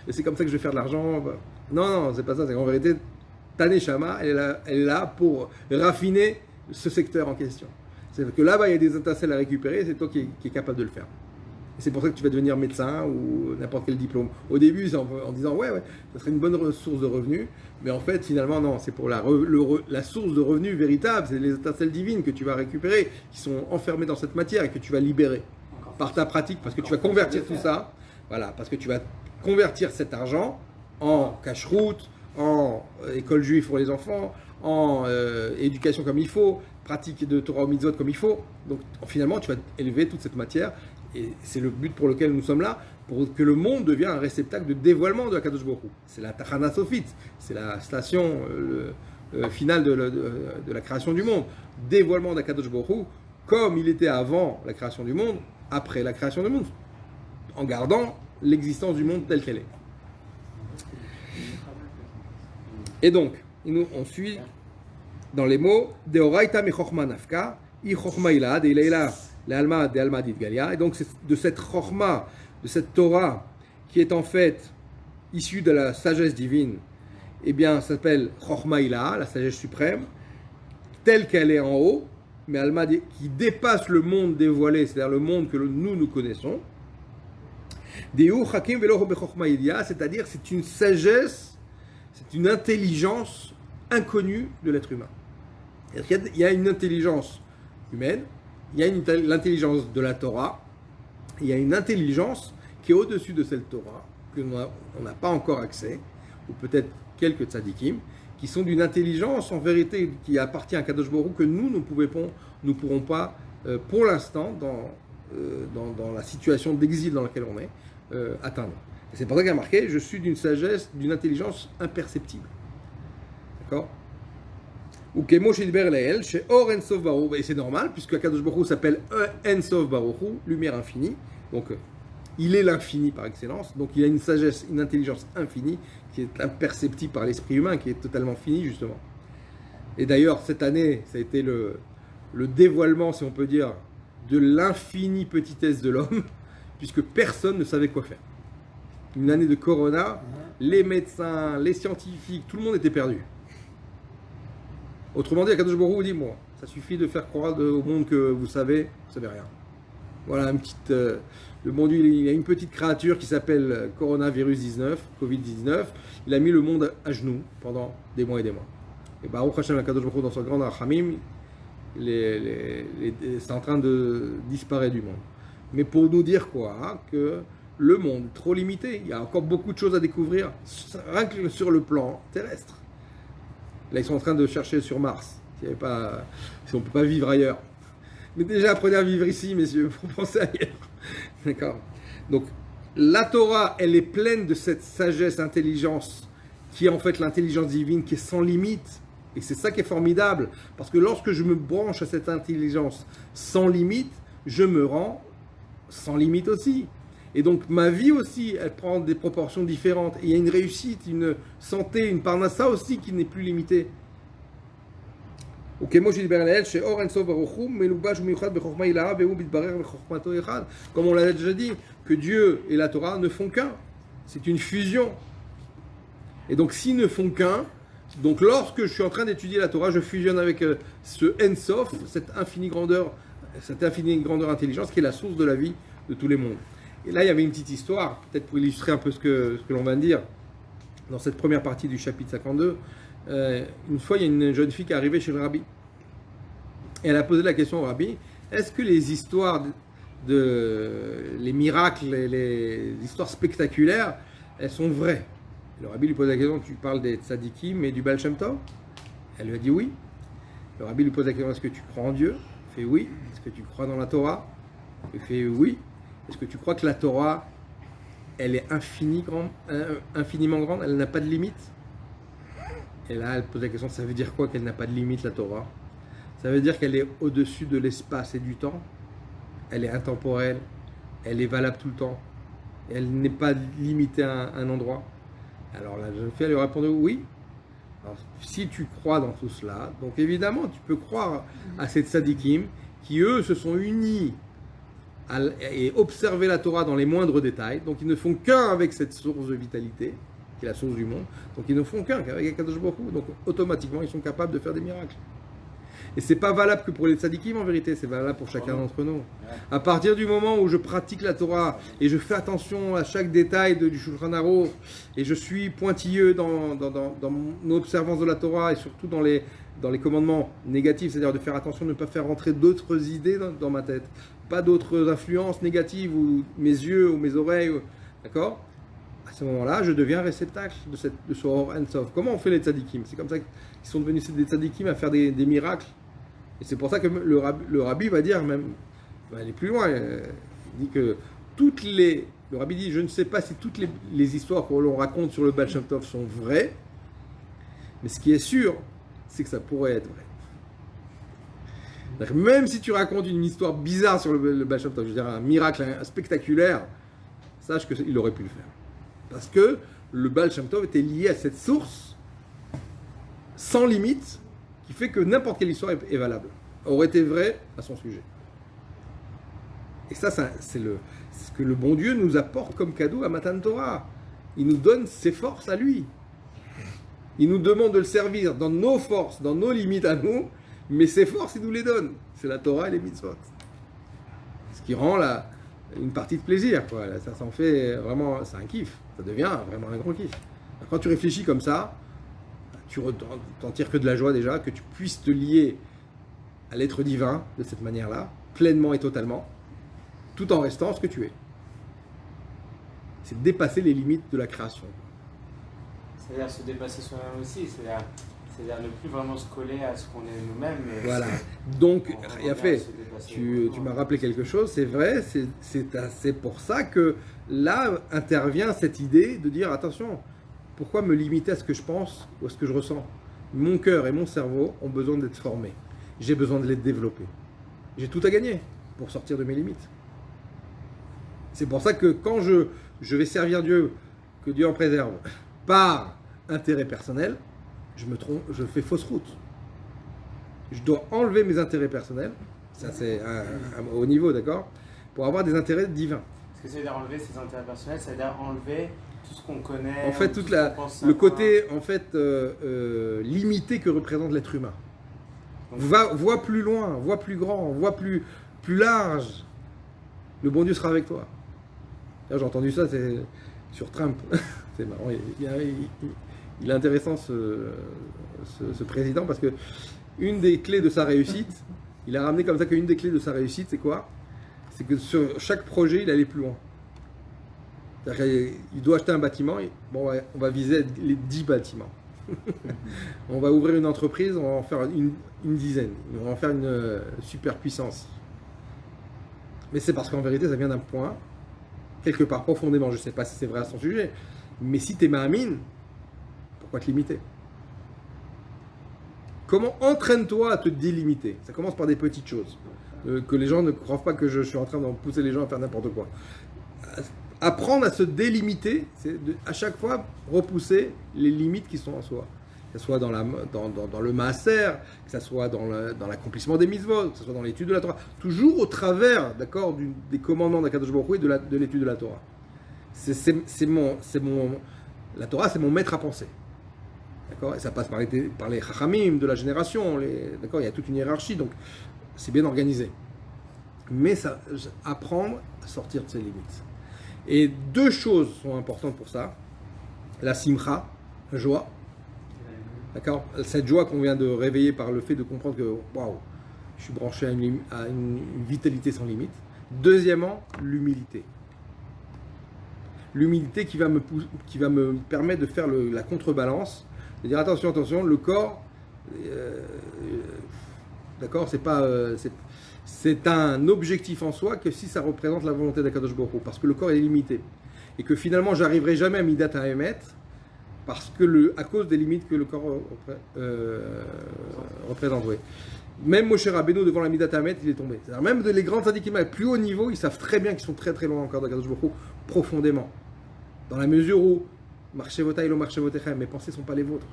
et c'est comme ça que je vais faire de l'argent. Non, c'est pas ça, c'est qu'en vérité ta Neshama, elle est là pour raffiner ce secteur en question. C'est que là-bas il y a des étincelles à récupérer et c'est toi qui es capable de le faire. Et c'est pour ça que tu vas devenir médecin ou n'importe quel diplôme. Au début, c'est en disant ouais, ça serait une bonne source de revenus. Mais en fait, finalement, non, c'est pour la source de revenus véritable. C'est les étincelles divines que tu vas récupérer, qui sont enfermées dans cette matière et que tu vas libérer par ta pratique. Parce que tu vas convertir tout ça. Voilà, parce que tu vas convertir cet argent en cache-route, en école juive pour les enfants, en éducation comme il faut, pratique de Torah au mitzvot comme il faut. Donc finalement, tu vas élever toute cette matière. Et c'est le but pour lequel nous sommes là, pour que le monde devienne un réceptacle de dévoilement de Akadosh Baruch Hu. C'est la Tachana Sofit, c'est la station finale de la création du monde. Dévoilement d'Akadosh Baruch Hu, comme il était avant la création du monde, après la création du monde, en gardant l'existence du monde telle qu'elle est. Et donc, on suit dans les mots Deoraita me chochma nafka, I chochma ila, de ilayla. L'alma de Alma d'Idgalia. Et donc, c'est de cette chorma, de cette Torah, qui est en fait issue de la sagesse divine, eh bien, ça s'appelle Chorma Ila, la sagesse suprême, telle qu'elle est en haut, mais Alma qui dépasse le monde dévoilé, c'est-à-dire le monde que nous connaissons. C'est-à-dire, c'est une sagesse, c'est une intelligence inconnue de l'être humain. Il y a une intelligence humaine. Il y a l'intelligence de la Torah, il y a une intelligence qui est au-dessus de cette Torah, que on n'a pas encore accès, ou peut-être quelques tzadikim, qui sont d'une intelligence en vérité qui appartient à Kadosh Baruch Hu, que nous ne pourrons pas, pour l'instant, dans la situation d'exil dans laquelle on est, atteindre. Et c'est pour ça qu'il y a marqué, je suis d'une sagesse, d'une intelligence imperceptible. D'accord? Ou Kemo Shidber Leel, chez Or Ensof Baruch Hu, et c'est normal, puisque Kadosh Baruch Hu s'appelle Ensof Baruch Hu, lumière infinie, donc il est l'infini par excellence, donc il a une sagesse, une intelligence infinie, qui est imperceptible par l'esprit humain, qui est totalement fini justement. Et d'ailleurs, cette année, ça a été le dévoilement, si on peut dire, de l'infinie petitesse de l'homme, puisque personne ne savait quoi faire. une année de Corona, les médecins, les scientifiques, tout le monde était perdu. Autrement dit, Akadosh Baruch Hu dit, bon, ça suffit de faire croire au monde que vous savez rien. Voilà une petite... le bon Dieu, il y a une petite créature qui s'appelle coronavirus 19, Covid-19. Il a mis le monde à genoux pendant des mois et des mois. Et Baruch Hashem Akadosh Baruch Hu, dans son grand Rachamim, c'est en train de disparaître du monde. Mais pour nous dire quoi, hein, que le monde est trop limité, il y a encore beaucoup de choses à découvrir, rien que sur le plan terrestre. Là, ils sont en train de chercher sur Mars, si on ne peut pas vivre ailleurs. Mais déjà, apprenez à vivre ici, messieurs, pour penser ailleurs. D'accord. Donc, la Torah, elle est pleine de cette sagesse, intelligence, qui est en fait l'intelligence divine, qui est sans limite. Et c'est ça qui est formidable, parce que lorsque je me branche à cette intelligence sans limite, je me rends sans limite aussi. Et donc ma vie aussi, elle prend des proportions différentes. Et il y a une réussite, une santé, une parnassa aussi qui n'est plus limitée. Comme on l'a déjà dit, que Dieu et la Torah ne font qu'un. C'est une fusion. Et donc s'ils ne font qu'un, donc lorsque je suis en train d'étudier la Torah, je fusionne avec ce En-Sof, cette infinie grandeur intelligence qui est la source de la vie de tous les mondes. Et là, il y avait une petite histoire, peut-être pour illustrer un peu ce que l'on va dire dans cette première partie du chapitre 52. Une fois, il y a une jeune fille qui est arrivée chez le rabbi. Et elle a posé la question au rabbi, est-ce que les histoires, les miracles, les histoires spectaculaires, elles sont vraies? Le rabbi lui pose la question, tu parles des tzadikim et du Baal Shem Tov? Elle lui a dit oui. Le rabbi lui pose la question, est-ce que tu crois en Dieu? Il fait oui. Est-ce que tu crois dans la Torah? Il fait oui. Est-ce que tu crois que la Torah, elle est infiniment grande, elle n'a pas de limite? Et là, elle pose la question, ça veut dire quoi qu'elle n'a pas de limite, la Torah? Ça veut dire qu'elle est au-dessus de l'espace et du temps. Elle est intemporelle, elle est valable tout le temps. Elle n'est pas limitée à un endroit. Alors la jeune fille, elle lui a répondu oui. Alors, si tu crois dans tout cela, donc évidemment, tu peux croire à ces tzadikim qui, eux, se sont unis et observer la Torah dans les moindres détails. Donc ils ne font qu'un avec cette source de vitalité, qui est la source du monde. Donc ils ne font qu'un avec Akadosh Baruch Hu. Donc automatiquement, ils sont capables de faire des miracles. Et c'est pas valable que pour les tzadikim en vérité, c'est valable pour chacun d'entre nous. À partir du moment où je pratique la Torah et je fais attention à chaque détail du Shulchan Aruch et je suis pointilleux dans mon observance de la Torah et surtout dans les commandements négatifs, c'est-à-dire de faire attention de ne pas faire rentrer d'autres idées dans ma tête, pas d'autres influences négatives ou mes yeux ou mes oreilles, d'accord? À ce moment-là, je deviens réceptacle de ce Or En-Sof. Comment on fait les tzadikim? C'est comme ça qu'ils sont devenus des tzadikim à faire des miracles. Et c'est pour ça que le rabbi va dire, même, va aller plus loin, il dit que le rabbi dit, je ne sais pas si toutes les histoires que l'on raconte sur le Baal Shem Tov sont vraies, mais ce qui est sûr, c'est que ça pourrait être vrai. Même si tu racontes une histoire bizarre sur le Baal Shem Tov, je veux dire un miracle spectaculaire, sache qu'il aurait pu le faire. Parce que le Baal Shem Tov était lié à cette source sans limite qui fait que n'importe quelle histoire est valable, aurait été vraie à son sujet. Et ça c'est ce que le bon Dieu nous apporte comme cadeau à Matan Torah. Il nous donne ses forces à lui. Il nous demande de le servir dans nos forces, dans nos limites à nous, mais ses forces, il nous les donne. C'est la Torah et les mitzvot. Ce qui rend une partie de plaisir, quoi. Ça s'en fait vraiment, c'est un kiff. Ça devient vraiment un gros kiff. Quand tu réfléchis comme ça, tu t'en tires que de la joie déjà, que tu puisses te lier à l'être divin de cette manière-là, pleinement et totalement, tout en restant ce que tu es. C'est dépasser les limites de la création. C'est-à-dire se dépasser soi-même aussi, c'est-à-dire ne plus vraiment se coller à ce qu'on est nous-mêmes. Voilà. Donc, il a fait. Tu m'as rappelé quelque chose, c'est vrai, c'est pour ça que là intervient cette idée de dire attention, pourquoi me limiter à ce que je pense ou à ce que je ressens? Mon cœur et mon cerveau ont besoin d'être formés. J'ai besoin de les développer. J'ai tout à gagner pour sortir de mes limites. C'est pour ça que quand je vais servir Dieu, que Dieu en préserve, par intérêt personnel, je fais fausse route. Je dois enlever mes intérêts personnels, ça c'est au haut niveau, d'accord, pour avoir des intérêts divins. Parce que ça veut dire enlever ses intérêts personnels, ça veut dire enlever tout ce qu'on connaît. En fait, le côté en fait, limité que représente l'être humain. Vois plus loin, vois plus grand, vois plus large. Le bon Dieu sera avec toi. Là, j'ai entendu ça sur Trump. C'est marrant. Il est intéressant ce président parce que une des clés de sa réussite, il a ramené comme ça qu'une des clés de sa réussite, c'est quoi? C'est que sur chaque projet, il allait plus loin. C'est-à-dire qu'il doit acheter un bâtiment, bon, ouais, on va viser les 10 bâtiments. On va ouvrir une entreprise, on va en faire une dizaine. On va en faire une superpuissance. Mais c'est parce qu'en vérité, ça vient d'un point, quelque part profondément, je ne sais pas si c'est vrai à son sujet, mais si tu es Mahamine, pourquoi te limiter? Comment entraîne-toi à te délimiter? Ça commence par des petites choses. Que les gens ne croient pas que je suis en train de pousser les gens à faire n'importe quoi. Apprendre à se délimiter, c'est à chaque fois repousser les limites qui sont en soi. Que ce soit dans le maaser, que ce soit dans l'accomplissement des mitzvot, que ce soit dans l'étude de la Torah. Toujours au travers, d'accord, des commandements d'Akadosh Baruch Hu et de l'étude de la Torah. La Torah, c'est mon maître à penser. D'accord, et ça passe par les chachamim de la génération. D'accord, il y a toute une hiérarchie, donc c'est bien organisé. Mais ça, apprendre à sortir de ses limites. Et deux choses sont importantes pour ça. La simcha, la joie. D'accord, cette joie qu'on vient de réveiller par le fait de comprendre que waouh, je suis branché à une vitalité sans limite. Deuxièmement, l'humilité. L'humilité qui va me permettre de faire la contrebalance. De dire attention, le corps, d'accord, c'est un objectif en soi que si ça représente la volonté d'Akadosh Baruch Hu, parce que le corps est limité et que finalement j'arriverai jamais à Midat HaEmet parce que à cause des limites que le corps représente. Oui. Même Moshe Rabbeinu devant la Midat HaEmet, il est tombé. C'est-à-dire même les grands tzadikim à plus haut niveau, ils savent très bien qu'ils sont très très loin encore d'Akadosh Baruch Hu profondément, dans la mesure où Marchevota elo marchevotechem, mes pensées ne sont pas les vôtres.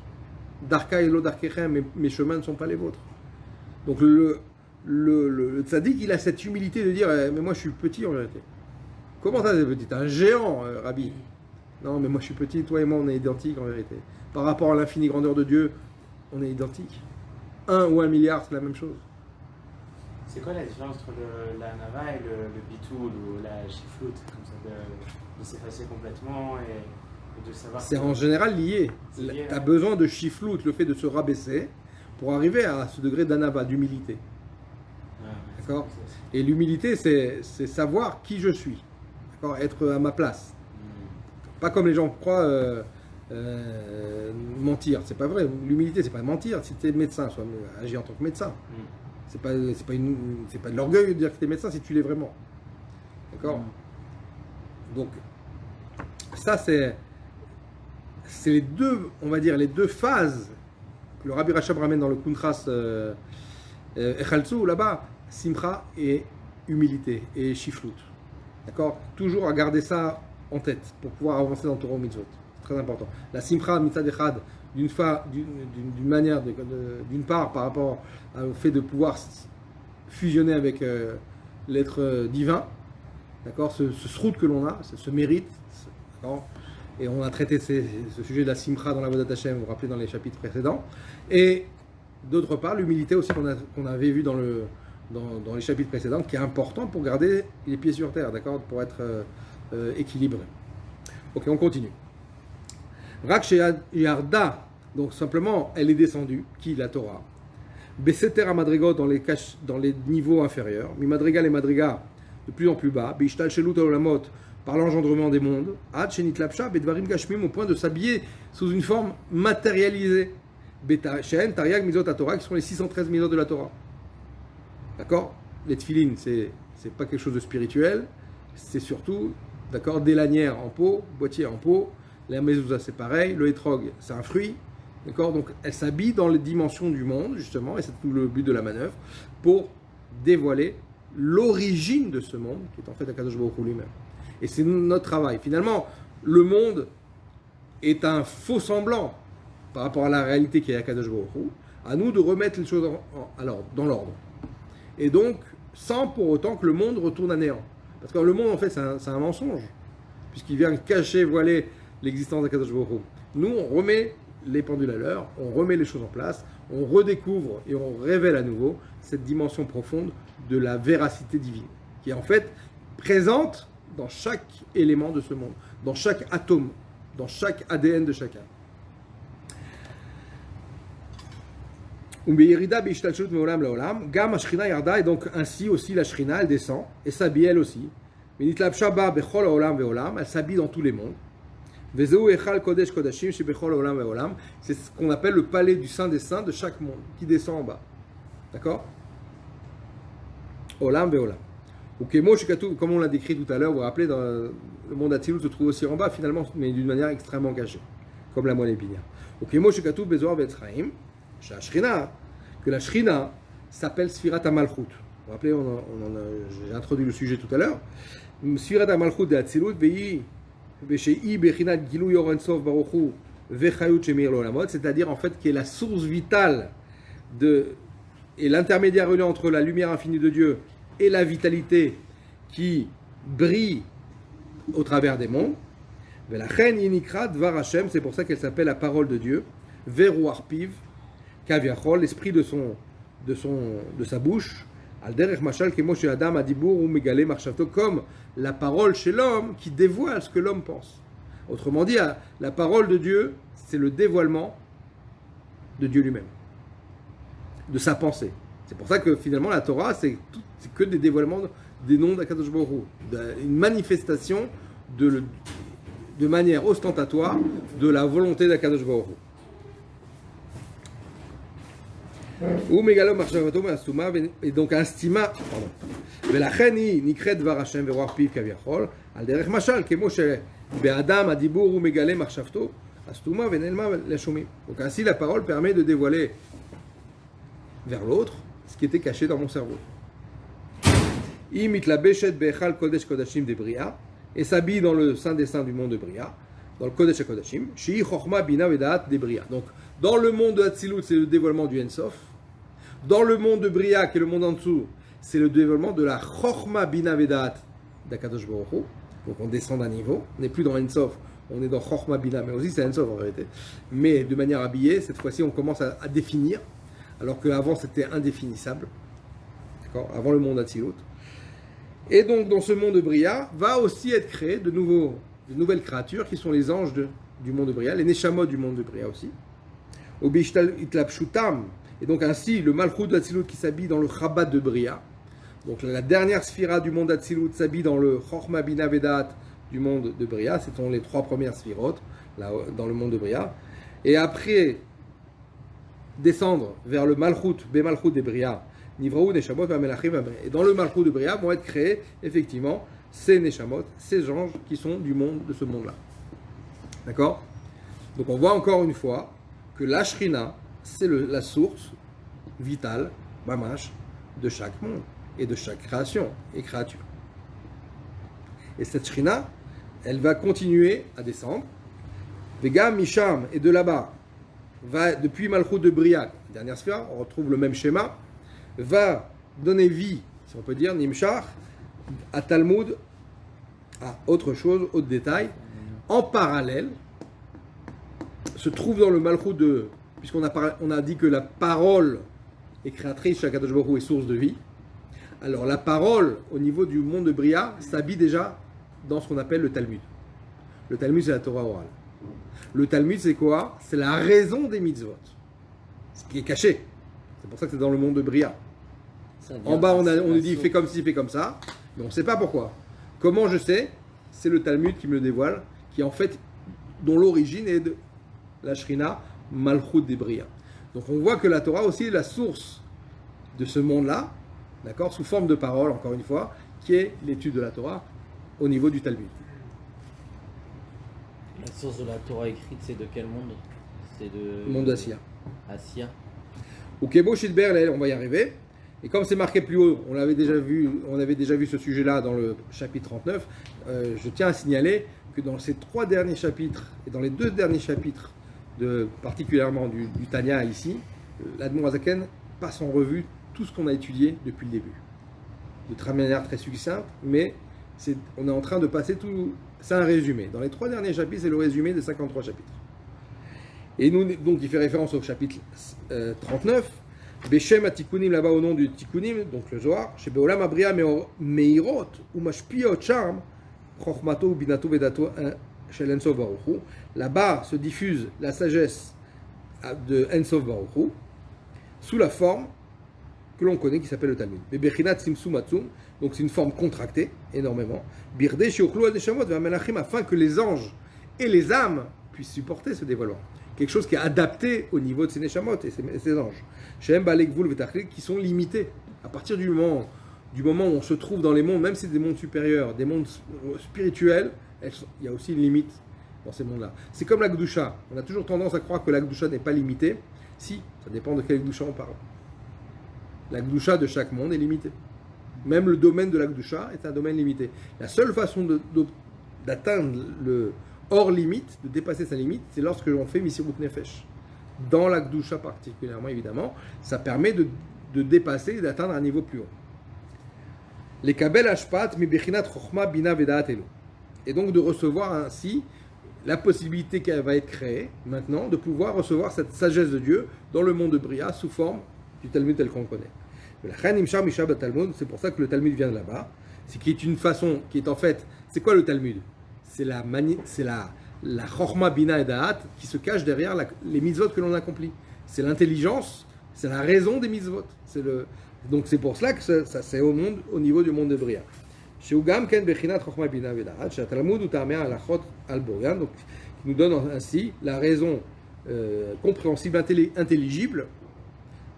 Darka elo darkechem, mes chemins ne sont pas les vôtres. Donc le tzaddik, il a cette humilité de dire mais moi je suis petit en vérité. Comment ça c'est petit? T'es un géant, Rabbi. Non mais moi je suis petit, toi et moi on est identiques en vérité. Par rapport à l'infinie grandeur de Dieu, on est identiques. 1 ou 1 milliard, c'est la même chose. C'est quoi la différence entre la nava et le bitoul ou la chifloute, comme ça, de s'effacer complètement et de savoir... C'est en général lié. Tu as besoin de chifloute, le fait de se rabaisser, pour arriver à ce degré d'anava, d'humilité. D'accord? Et l'humilité, c'est savoir qui je suis. D'accord? Être à ma place. Pas comme les gens croient mentir. C'est pas vrai. L'humilité, c'est pas mentir. Si tu es médecin, agis en tant que médecin. C'est pas de l'orgueil de dire que tu es médecin si tu l'es vraiment. D'accord? Donc, ça, c'est les deux, on va dire, les deux phases que le Rabbi Rachab ramène dans le Kuntras Echaltsu, là-bas, Simcha et humilité et Shiflut. D'accord? Toujours à garder ça en tête pour pouvoir avancer dans le Torah Mitzvot. C'est très important. La Simcha, Mitzad Echad, d'une manière, d'une part, par rapport au fait de pouvoir fusionner avec l'être divin, d'accord, ce srout que l'on a, ce mérite, d'accord, et on a traité ce sujet de la simcha dans la Vodat Hashem, vous vous rappelez dans les chapitres précédents, et d'autre part l'humilité aussi qu'on avait vu dans les chapitres précédents, qui est important pour garder les pieds sur terre, d'accord, pour être équilibré. Ok, on continue. Rak Yarda, donc simplement, elle est descendue, qui la Torah. Beseter à Madrigot dans les niveaux inférieurs, mi Madriga les Madriga de plus en plus bas, Bishtal Shelut Olamot par l'engendrement des mondes, Ad Shenit Lapsha, Bedvarim Gashmim au point de s'habiller sous une forme matérialisée. Beta Shen, Tariag, Mizot à Torah, qui sont les 613 Mizot de la Torah. D'accord? Les tefilines, c'est pas quelque chose de spirituel, c'est surtout, d'accord, des lanières en peau, boîtier en peau. La mezouza, c'est pareil. Le hétrog, c'est un fruit. D'accord? Donc, elle s'habille dans les dimensions du monde, justement, et c'est tout le but de la manœuvre, pour dévoiler l'origine de ce monde, qui est en fait Akadosh Baruch Hu lui-même. Et c'est notre travail. Finalement, le monde est un faux semblant par rapport à la réalité qui est Akadosh Baruch Hu. À nous de remettre les choses dans l'ordre. Et donc, sans pour autant que le monde retourne à néant. Parce que le monde, en fait, c'est un mensonge, puisqu'il vient cacher, voiler l'existence d'Akadosh Baruch Hu. Nous, on remet les pendules à l'heure, on remet les choses en place, on redécouvre et on révèle à nouveau cette dimension profonde de la véracité divine, qui est en fait présente dans chaque élément de ce monde, dans chaque atome, dans chaque ADN de chacun. Et donc ainsi aussi la Shrina, elle descend, et s'habille elle aussi. Elle s'habille dans tous les mondes. C'est ce qu'on appelle le palais du Saint des Saints de chaque monde, qui descend en bas. D'accord? Olam ve'olam. Ou comme on l'a décrit tout à l'heure, vous vous rappelez, dans le monde d'Atsilut se trouve aussi en bas, finalement, mais d'une manière extrêmement cachée, comme la moelle épinière. Ou que la Shrina s'appelle Sfirat HaMalchut. Vous vous rappelez, j'ai introduit le sujet tout à l'heure. Sfirat HaMalchut de Atsilut, c'est-à-dire en fait qui est la source vitale et l'intermédiaire relié entre la lumière infinie de Dieu et la vitalité qui brille au travers des mondes. C'est pour ça qu'elle s'appelle la parole de Dieu. Veruach piv, kaviachol, l'esprit de sa bouche. Comme la parole chez l'homme qui dévoile ce que l'homme pense. Autrement dit, la parole de Dieu, c'est le dévoilement de Dieu lui-même, de sa pensée. C'est pour ça que finalement la Torah, c'est que des dévoilements des noms d'Akadosh Baruch Hu, une manifestation de manière ostentatoire de la volonté d'Akadosh Baruch Hu. Et donc un stima, pardon. ולכן נקראת דבר השם ורוח פיו כביכול, על דרך משל, כמו שבאדם הדיבור הוא מגלה מחשבתו, הסתומה ונעלמה לשומעים. Donc ainsi la parole permet de dévoiler vers l'autre ce qui était caché dans mon cerveau. היא מתלבשת בהיכל קודש קודשים דבריאה, et s'habille dans le saint des saints du monde de Bria, dans le Kodesh HaKodashim, שהיא חוכמה בינה ודעת דבריאה. Donc dans le monde de Hatzilut, c'est le dévoilement du Ensof. Dans le monde de Bria, qui est le monde en dessous, c'est le dévoilement de la Chochma Bina Vedat d'Akadosh Baruch Hu. Donc on descend d'un niveau, on n'est plus dans Ensof, on est dans Chochma Bina, mais aussi c'est Ensof en vérité. Mais de manière habillée, cette fois-ci on commence à définir, alors qu'avant c'était indéfinissable. D'accord? Avant le monde d'Atzilut. Et donc dans ce monde de Bria, va aussi être créé de nouvelles créatures qui sont les anges du monde de Bria, les Neshamot du monde de Bria aussi. Obishtal Itlapshutam. Et donc ainsi, le Malchut d'Atzilut qui s'habille dans le Chabad de Bria, donc la dernière sphira du monde d'Atzilut s'habille dans le Chochma Bina Vedat du monde de Bria, ce sont les trois premières sphirotes là, dans le monde de Bria. Et après, descendre vers le Malchut, Bemalchut de Bria, Nivraou, Neshamot, Vamelachim, et dans le Malchut de Bria vont être créés effectivement ces Neshamot, ces anges qui sont du monde de ce monde-là. D'accord? Donc on voit encore une fois que la Shrina, c'est la source vitale, mamash, de chaque monde et de chaque création et créature. Et cette Shrina, elle va continuer à descendre. Vega Misham, et de là-bas, va depuis Malchut de Bria, dernière sphère, on retrouve le même schéma, va donner vie, si on peut dire, Nimshach, à Talmud, à autre chose, autre détail. En parallèle, se trouve dans le Malchut de, puisqu'on a dit que la parole est créatrice, chaque Akadosh Baruch Hu est source de vie. Alors la parole, au niveau du monde de Bria, s'habille déjà dans ce qu'on appelle le Talmud. Le Talmud, c'est la Torah orale. Le Talmud, c'est quoi? C'est la raison des mitzvot. Ce qui est caché. C'est pour ça que c'est dans le monde de Bria. En bas, on nous dit fais comme ci, fais comme ça, mais on ne sait pas pourquoi. Comment je sais? C'est le Talmud qui me le dévoile, qui en fait, dont l'origine est de la Shrina Malchut de Bria. Donc on voit que la Torah aussi est la source de ce monde-là, d'accord, sous forme de parole, encore une fois, qui est l'étude de la Torah au niveau du Talmud. La source de la Torah écrite, c'est de quel monde? C'est de... Le monde d'Assia. Assia. Ou Kebo Shidber, on va y arriver. Et comme c'est marqué plus haut, on avait déjà vu ce sujet-là dans le chapitre 39, je tiens à signaler que dans ces 3 derniers chapitres, et dans les 2 derniers chapitres, particulièrement du Tanya ici, l'Admor Azaken passe en revue tout ce qu'on a étudié depuis le début. De manière très succincte, mais On est en train de passer tout. C'est un résumé. Dans les 3 derniers chapitres, c'est le résumé des 53 chapitres. Et donc, il fait référence au chapitre 39. Beshem Atikunim, là-bas au nom du Tikunim, donc le Zohar. Chez Beolam Abria Meirot, ou Mashpiot Charm, Chochmato ou Binato Vedato Shel Ensof Baruch Hu. Là-bas se diffuse la sagesse de Ensof Baruch Hu, sous la forme que l'on connaît, qui s'appelle le Talmud. Mais Bechinat Simsum Atzum, donc c'est une forme contractée, énormément. Birde Shioklu Adeshamot Ve'amelachim, afin que les anges et les âmes puissent supporter ce dévoilement. Quelque chose qui est adapté au niveau de ces Neshamot et ces anges. Shem Balek Vul Vetachlik, qui sont limités. À partir du moment où on se trouve dans les mondes, même si c'est des mondes supérieurs, des mondes spirituels, il y a aussi une limite dans ces mondes-là. C'est comme la Gdusha. On a toujours tendance à croire que la Gdusha n'est pas limitée. Si, ça dépend de quelle Gdusha on parle. La Gdusha de chaque monde est limitée. Même le domaine de la Gdusha est un domaine limité. La seule façon d'atteindre le hors limite, de dépasser sa limite, c'est lorsque l'on fait Misirut Nefesh. Dans la Gdusha particulièrement, évidemment, ça permet de dépasser et d'atteindre un niveau plus haut. Les Kabel Ashpat, mi Bechinat Chochma Bina Vedaat Elo. Et donc de recevoir ainsi la possibilité qu'elle va être créée maintenant, de pouvoir recevoir cette sagesse de Dieu dans le monde de Bria sous forme du Talmud tel qu'on connaît. C'est pour ça que le Talmud vient de là-bas. C'est qui est une façon, qui est en fait, c'est quoi le Talmud? C'est la Chochma Bina et Da'at qui se cache derrière les mitzvot que l'on accomplit. C'est l'intelligence, c'est la raison des mitzvot. Donc c'est pour cela que ça c'est au niveau du monde de Bria. Chez Ugam Ken Bechinat Chochma Bina et Da'at, chez Talmud ou Ta'amea Alachot Al-Bogan, donc qui nous donne ainsi la raison compréhensible, intelligible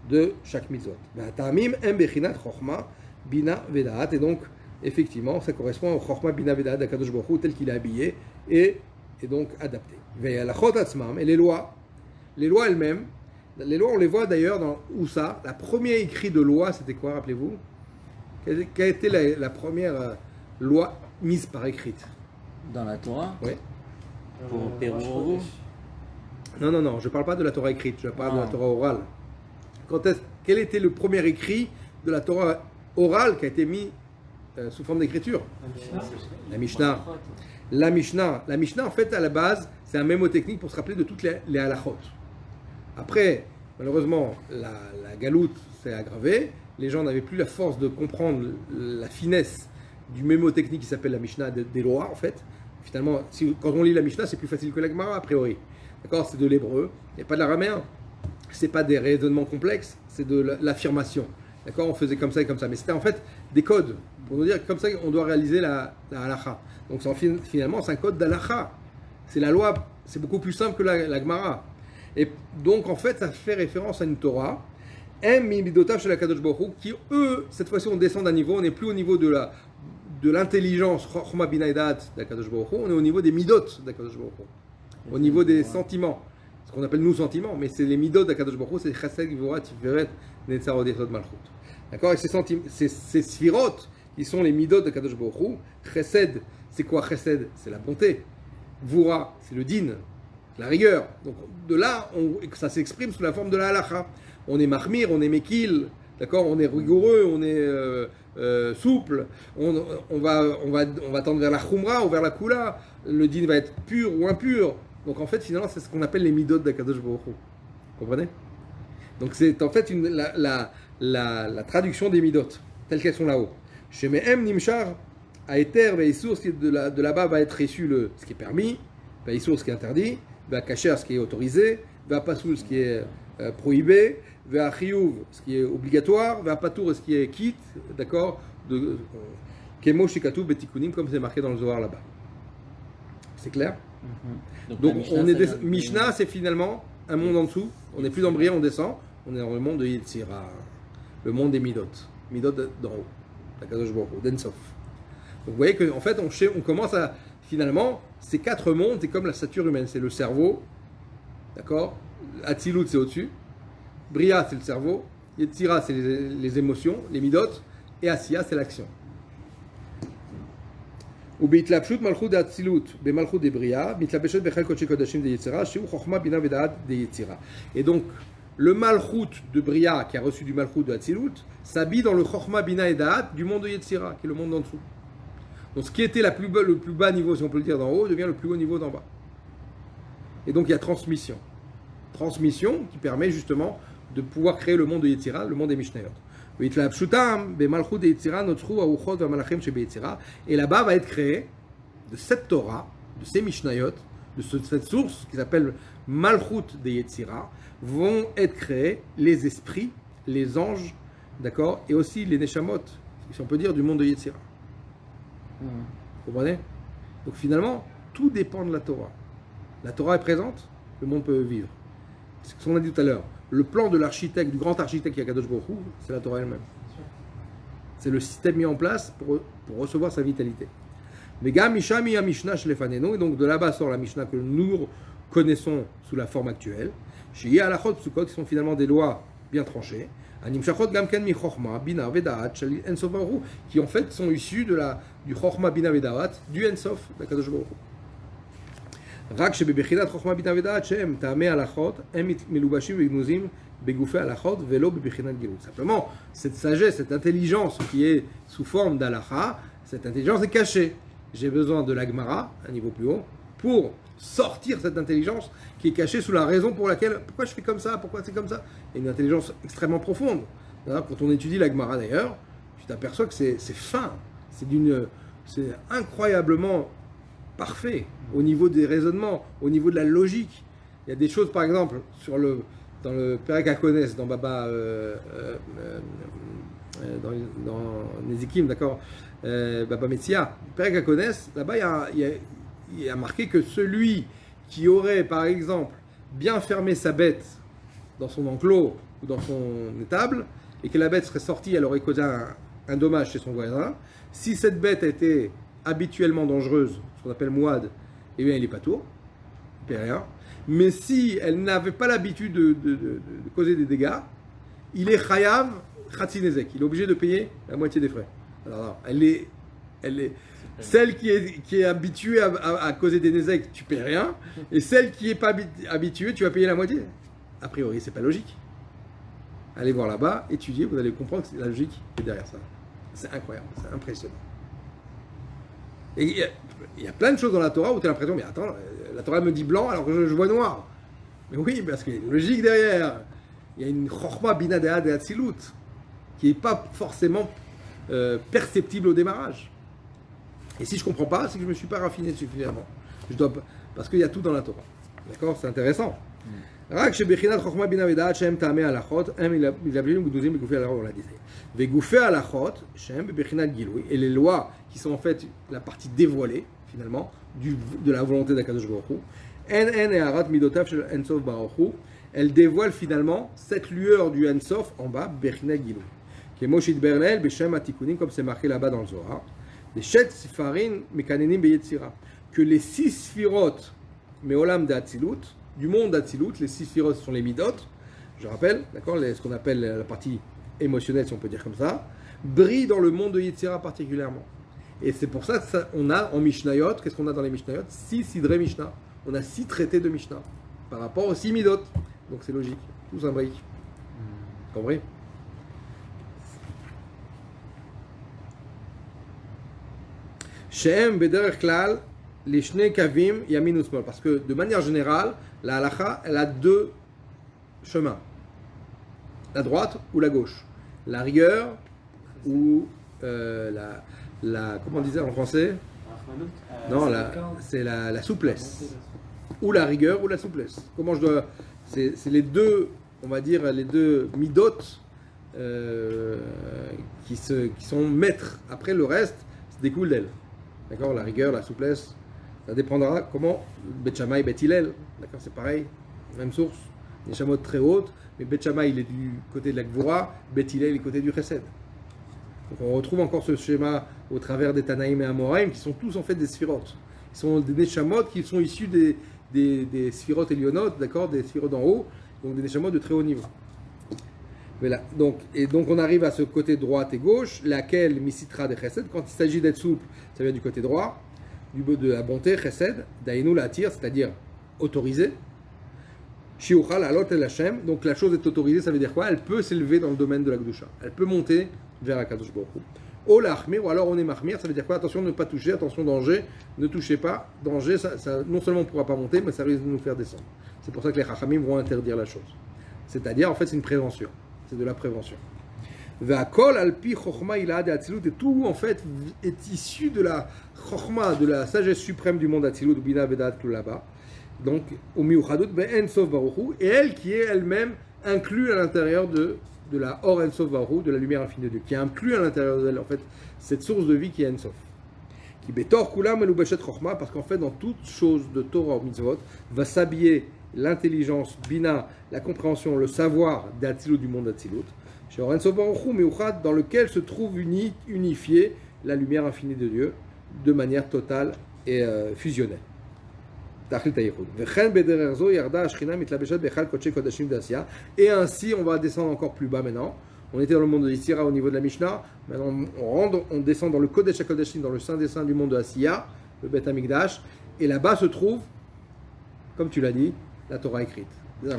de chaque mitzvot. Ta'amim Em Bechinat Chochma Bina Vedaat, et donc effectivement ça correspond au Chochma Bina Vedaat d'Akadosh Baruch Hu tel qu'il est habillé et donc adapté. Et les lois elles-mêmes, les lois on les voit d'ailleurs dans où ça, la première écrit de loi c'était quoi, rappelez-vous? Quelle a été la première loi mise par écrite? Dans la Torah? Oui. Pour Pérou? Non, je ne parle pas de la Torah écrite, je parle de la Torah orale. Quel était le premier écrit de la Torah orale qui a été mis sous forme d'écriture? La Mishnah. La Mishnah, en fait, à la base, c'est un mémotechnique pour se rappeler de toutes les halachot. Après, malheureusement, la galoute s'est aggravée. Les gens n'avaient plus la force de comprendre la finesse du mémotechnique qui s'appelle la Mishnah des lois, en fait. Finalement, quand on lit la Mishnah, c'est plus facile que la Gemara, a priori. D'accord? C'est de l'hébreu, il n'y a pas de l'araméen. C'est pas des raisonnements complexes, c'est de l'affirmation. D'accord? On faisait comme ça et comme ça. Mais c'était en fait des codes pour nous dire que comme ça, on doit réaliser la halakha. Donc finalement, c'est un code d'halakha. C'est la loi, c'est beaucoup plus simple que la Gemara. Et donc, en fait, ça fait référence à une Torah, qui, eux, cette fois-ci, on descend d'un niveau, on n'est plus au niveau de l'intelligence, Chochma Bina Edat d'Akadosh Baruch Hu, on est au niveau des midot d'Akadosh Baruch Hu, au niveau des sentiments, ce qu'on appelle nous sentiments, mais c'est les midot d'Akadosh Baruch Hu, c'est Chesed, Gvura, Tiferet, Netzarot, Yesod, Malchut. D'accord? Et ces sphirot, qui sont les midot d'Akadosh Baruch Hu, Chesed, c'est quoi Chesed? C'est la bonté. Gvura, c'est le din, la rigueur. Donc de là, ça s'exprime sous la forme de la halakha. On est mahmir, on est mekil, d'accord, on est rigoureux, on est souple, on va tendre vers la khumra ou vers la kula, le din va être pur ou impur. Donc en fait, finalement, c'est ce qu'on appelle les midot d'Akadosh Baruch Hu. Vous comprenez? Donc c'est en fait la traduction des midot, telles qu'elles sont là-haut. Chez Mehem Nimshar, à Eter, Veisur, de là-bas va être issu ce qui est permis, Veisur, ce qui est interdit, Ve'akacher, ce qui est autorisé, Ve'apasul, ce qui est prohibé, Ve'achiyuv, ce qui est obligatoire, Ve'apatour, ce qui est quitte, d'accord, Kemo Shikatu Betikunim, comme c'est marqué dans le Zohar là-bas. C'est clair? Donc Mishnah, c'est finalement un monde en dessous, on n'est plus dans Bria, on descend, on est dans le monde de Yetzira, le monde des Midot d'en haut, d'Akadosh Baruch Hu, d'Ensof. Donc vous voyez qu'en fait, on commence à, finalement, ces 4 mondes, c'est comme la stature humaine, c'est le cerveau, d'accord, Atzilut, c'est au-dessus, Bria, c'est le cerveau, Yetzira, c'est les émotions, les midot, et Asiya, c'est l'action. Et donc, le malchut de Bria, qui a reçu du malchut de Atzilut, s'habille dans le chochma bina et da'at du monde de Yetzira, qui est le monde d'en dessous. Donc ce qui était le plus bas niveau, si on peut le dire, d'en haut, devient le plus haut niveau d'en bas. Et donc il y a transmission. Transmission qui permet justement de pouvoir créer le monde de Yetzira, le monde des Mishnayot. Et là-bas va être créé, de cette Torah, de ces Mishnayot, de cette source qui s'appelle Malchut des Yetzira, vont être créés les esprits, les anges, d'accord, et aussi les Neshamot, si on peut dire, du monde de Yetzira. Vous comprenez? Donc finalement, tout dépend de la Torah. La Torah est présente, le monde peut vivre. C'est ce qu'on a dit tout à l'heure. Le plan de l'architecte, du grand architecte qui est Kadosh Baruch Hu, c'est la Torah elle-même. C'est le système mis en place pour recevoir sa vitalité. Mais Mishami Mishnah Shlefanenu, et donc de là-bas sort la Mishnah que nous connaissons sous la forme actuelle. Chez Alachot Psukot, qui sont finalement des lois bien tranchées. Animshachot Gamken Mi Chochma, Bina Vedaat, Shali Ensof Baruch Hu, qui en fait sont issus du Chochma Bina Vedaat, du Ensof, de Kadosh Baruch Hu. רק שבבחינת חוכמה בינה ודעת שהם טעמי הלכות הם מלובשים וגנוזים בגופי הלכות ולא בבחינת גילוי. Simplement, cette sagesse, cette intelligence qui est sous forme d'halakha, cette intelligence est cachée. J'ai besoin de la Gemara, un niveau plus haut, pour sortir cette intelligence qui est cachée sous la raison pour laquelle, pourquoi je fais comme ça, pourquoi c'est comme ça. Et une intelligence extrêmement profonde. Quand on étudie la Gemara d'ailleurs, tu t'aperçois que c'est fin, c'est incroyablement parfait au niveau des raisonnements, au niveau de la logique. Il y a des choses, par exemple, dans le Perek HaKones, dans Baba, dans Nezikim, d'accord, Baba Metzia, Perek HaKones, là-bas, il y a marqué que celui qui aurait, par exemple, bien fermé sa bête dans son enclos ou dans son étable, et que la bête serait sortie, elle aurait causé un dommage chez son voisin, si cette bête était habituellement dangereuse, ce qu'on appelle mouad, eh bien il n'est pas tour, il ne paie rien. Mais si elle n'avait pas l'habitude de causer des dégâts, il est chayav chatzinezek, il est obligé de payer la moitié des frais. Alors elle est celle qui est habituée à causer des nézek, tu paies rien, et celle qui n'est pas habituée, tu vas payer la moitié. A priori, c'est pas logique. Allez voir là-bas, étudiez, vous allez comprendre que c'est la logique qui est derrière ça. C'est incroyable, c'est impressionnant. Et il y a plein de choses dans la Torah où tu as l'impression, mais attends, la Torah me dit blanc alors que je vois noir. Mais oui, parce qu'il y a une logique derrière. Il y a une chorma bina de Hatzilut qui n'est pas forcément perceptible au démarrage. Et si je ne comprends pas, c'est que je ne me suis pas raffiné suffisamment. Parce qu'il y a tout dans la Torah. D'accord? C'est intéressant. רק שבחינת חוכמה בינה ודעת שהם טעמי הלכות, הם מלבלים וגנוזים בגופי הלכות, on l'a dit. וגופי הלכות, שהם בבחינת גילוי, et les lois qui sont en fait la partie dévoilée, finalement, de la volonté d'Akadosh Baruch Hu, en הערת מידותיו של אינסוף ברוך הוא, elles dévoilent finalement cette lueur du Ensof en bas, בחינת גילוי. כמו שהתברר לעיל בשם התיקונים, comme c'est marqué là-bas dans le Zohar, les 7 sifarim mekanenim beyetzira, que les 6 sphirotes, meolam de Hatzilut, du monde d'Hatzilut, les 6 sphirotes sont les midot, je rappelle, d'accord, ce qu'on appelle la partie émotionnelle, si on peut dire comme ça, brillent dans le monde de Yetzira particulièrement. Et c'est pour ça qu'on a en Mishnayot, qu'est-ce qu'on a dans les Mishnayot? 6 sidré Mishnah. On a 6 traités de Mishnah par rapport aux 6 midot. Donc c'est logique, tout s'imbrique. Compris? Shem bederech klal les shnei kavim yamin usmol, parce que de manière générale, la halacha, elle a 2 chemins, la droite ou la gauche, la rigueur ou comment on disait en français? Non, c'est la souplesse, ou la rigueur ou la souplesse. Comment je dois? C'est les deux, on va dire les deux midot qui sont maîtres. Après le reste, ça découle d'elle. D'accord, la rigueur, la souplesse. Ça dépendra comment Bet Shammai, Bet Hillel, d'accord, c'est pareil, même source, des chameaux très hautes, mais Bet Shammai il est du côté de la Gvura, Bet Hillel il est du côté du Chesed. Donc on retrouve encore ce schéma au travers des Tanaïm et Amoraïm qui sont tous en fait des sphirotes. Ils sont des Neshamot qui sont issus des sphirotes Elionot, d'accord, des sphirotes d'en haut, donc des Neshamot de très haut niveau. Voilà. Donc on arrive à ce côté droite et gauche, laquelle Misitra de Chesed, quand il s'agit d'être souple, ça vient du côté droit, de la bonté, chesed, daïnou la tire, c'est-à-dire autorisé. Shiuchal alot el Hashem, donc la chose est autorisée, ça veut dire quoi? Elle peut s'élever dans le domaine de la Kedusha. Elle peut monter vers la Kadosh Baruch Hu. O l'achmir, ou alors on est mahmir, ça veut dire quoi? Attention, ne pas toucher, attention, danger, ne touchez pas. Danger, ça non seulement on ne pourra pas monter, mais ça risque de nous faire descendre. C'est pour ça que les chachamim vont interdire la chose. C'est-à-dire, en fait, c'est une prévention. C'est de la prévention. Ve'akol alpi chokhma ilad atzilut, et tout, en fait, est issu de la chokhma, de la sagesse suprême du monde atzilut, bina vedat là-bas. Donc, au miuchadut be'en sof baruchu, et elle qui est elle-même inclue à l'intérieur de la Or En Sof Baruch Hu, de la lumière infinie de Dieu, qui inclut à l'intérieur d'elle, en fait, cette source de vie qui est En Sof. Qui betor kulam elubeshet chokhma, parce qu'en fait, dans toute chose de Torah ou mitzvot, va s'habiller l'intelligence, bina, la compréhension, le savoir d'Atzilut, du monde d'Atzilut, chez Or En Sof Baruch Hu, miuchad, dans lequel se trouve unifiée la lumière infinie de Dieu, de manière totale et fusionnelle. Et ainsi, on va descendre encore plus bas maintenant. On était dans le monde de Isira au niveau de la Mishnah. Maintenant, on descend dans le Kodesh HaKodeshim, dans le Saint des Saints du monde de Asiya, le Beth Amikdash. Et là-bas se trouve, comme tu l'as dit, la Torah écrite.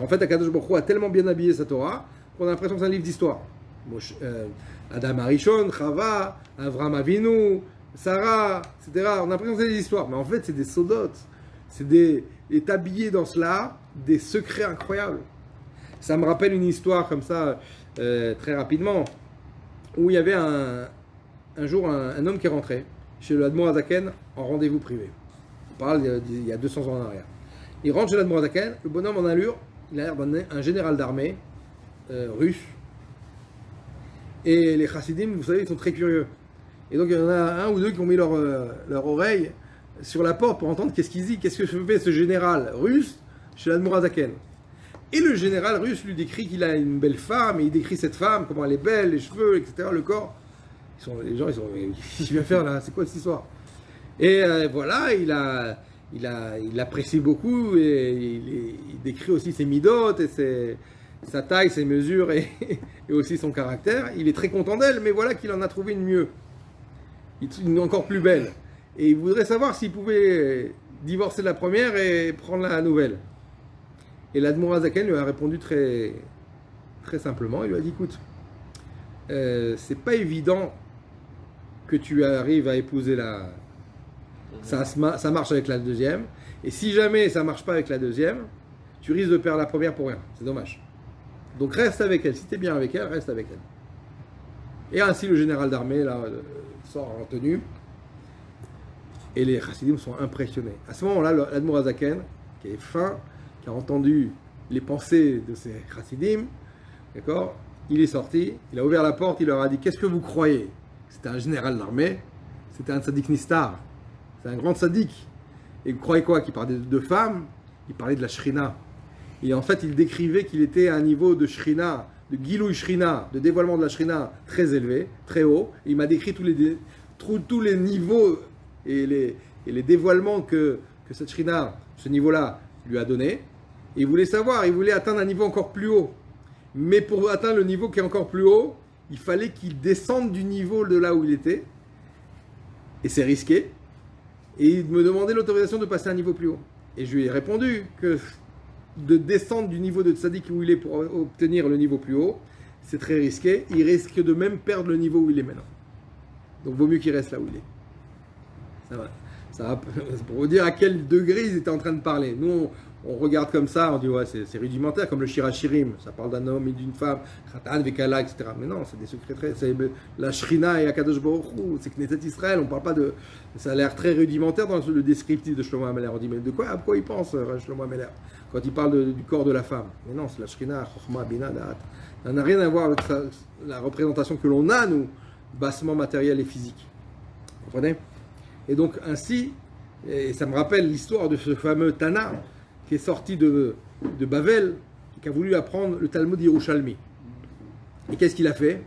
En fait, Akadosh Baruch Hu a tellement bien habillé sa Torah qu'on a l'impression que c'est un livre d'histoire. Adam Arishon, Chava, Avram Avinu, Sarah, etc. On a l'impression que c'est des histoires. Mais en fait, c'est des sodotes. Est habillé dans cela des secrets incroyables. Ça me rappelle une histoire comme ça, très rapidement, où il y avait un jour un homme qui est rentré chez le Admor Azaken en rendez-vous privé. On parle il y a 200 ans en arrière. Il rentre chez l'Admor Azaken, le bonhomme en allure, il a l'air d'un général d'armée russe. Et les chassidim, vous savez, ils sont très curieux. Et donc il y en a un ou deux qui ont mis leur oreille sur la porte pour entendre qu'est-ce qu'il dit, qu'est-ce que fait ce général russe chez l'Admor Azaken. Et le général russe lui décrit qu'il a une belle femme, et il décrit cette femme, comment elle est belle, les cheveux, etc., le corps. Les gens, qu'est-ce qu'il vient faire là? C'est quoi cette histoire? Et voilà, il apprécie beaucoup, et il décrit aussi ses midotes, et sa taille, ses mesures, et aussi son caractère. Il est très content d'elle, mais voilà qu'il en a trouvé une mieux, une encore plus belle. Et il voudrait savoir s'il pouvait divorcer de la première et prendre la nouvelle. Et l'Admor Azaken lui a répondu très, très simplement. Il lui a dit, écoute, c'est pas évident que tu arrives à épouser ça marche avec la deuxième. Et si jamais ça marche pas avec la deuxième, tu risques de perdre la première pour rien. C'est dommage. Donc reste avec elle. Si tu es bien avec elle, reste avec elle. Et ainsi le général d'armée là, sort en tenue. Et les chassidim sont impressionnés. À ce moment-là, l'Admor Azaken, qui est fin, qui a entendu les pensées de ces chassidim, d'accord, il est sorti, il a ouvert la porte, il leur a dit, qu'est-ce que vous croyez? C'était un général d'armée, c'était un tzaddik nistar, c'est un grand tzaddik. Et vous croyez quoi? Qu'il parlait de femmes? Il parlait de la shrina. Et en fait, il décrivait qu'il était à un niveau de shrina, de gilouï shrina, de dévoilement de la shrina très élevé, très haut. Et il m'a décrit tous les niveaux et les dévoilements que cette shrina, ce niveau-là, lui a donné. Et il voulait savoir, il voulait atteindre un niveau encore plus haut. Mais pour atteindre le niveau qui est encore plus haut, il fallait qu'il descende du niveau de là où il était. Et c'est risqué. Et il me demandait l'autorisation de passer à un niveau plus haut. Et je lui ai répondu que de descendre du niveau de tzaddik où il est pour obtenir le niveau plus haut, c'est très risqué. Il risque de même perdre le niveau où il est maintenant. Donc vaut mieux qu'il reste là où il est. Ça va pour vous dire à quel degré ils étaient en train de parler. Nous, on regarde comme ça, on dit ouais, c'est rudimentaire, comme le Shirachirim, ça parle d'un homme et d'une femme, Khatan, Vekala, etc. Mais non, c'est des secrets très. C'est la Shrina et Akadosh Baruch Hu, c'est Knesset Israël, on parle pas de. Ça a l'air très rudimentaire dans le descriptif de Shlomo HaMelech. On dit, mais à quoi il pense, Shlomo HaMelech, quand il parle du corps de la femme? Mais non, c'est la Shrina, Chochma, Bina, Da'at. Ça n'a rien à voir avec la représentation que l'on a, nous, bassement matérielle et physique. Vous comprenez? Et donc, ainsi, et ça me rappelle l'histoire de ce fameux Tana qui est sorti de Bavel et qui a voulu apprendre le Talmud Yerushalmi. Et qu'est-ce qu'il a fait?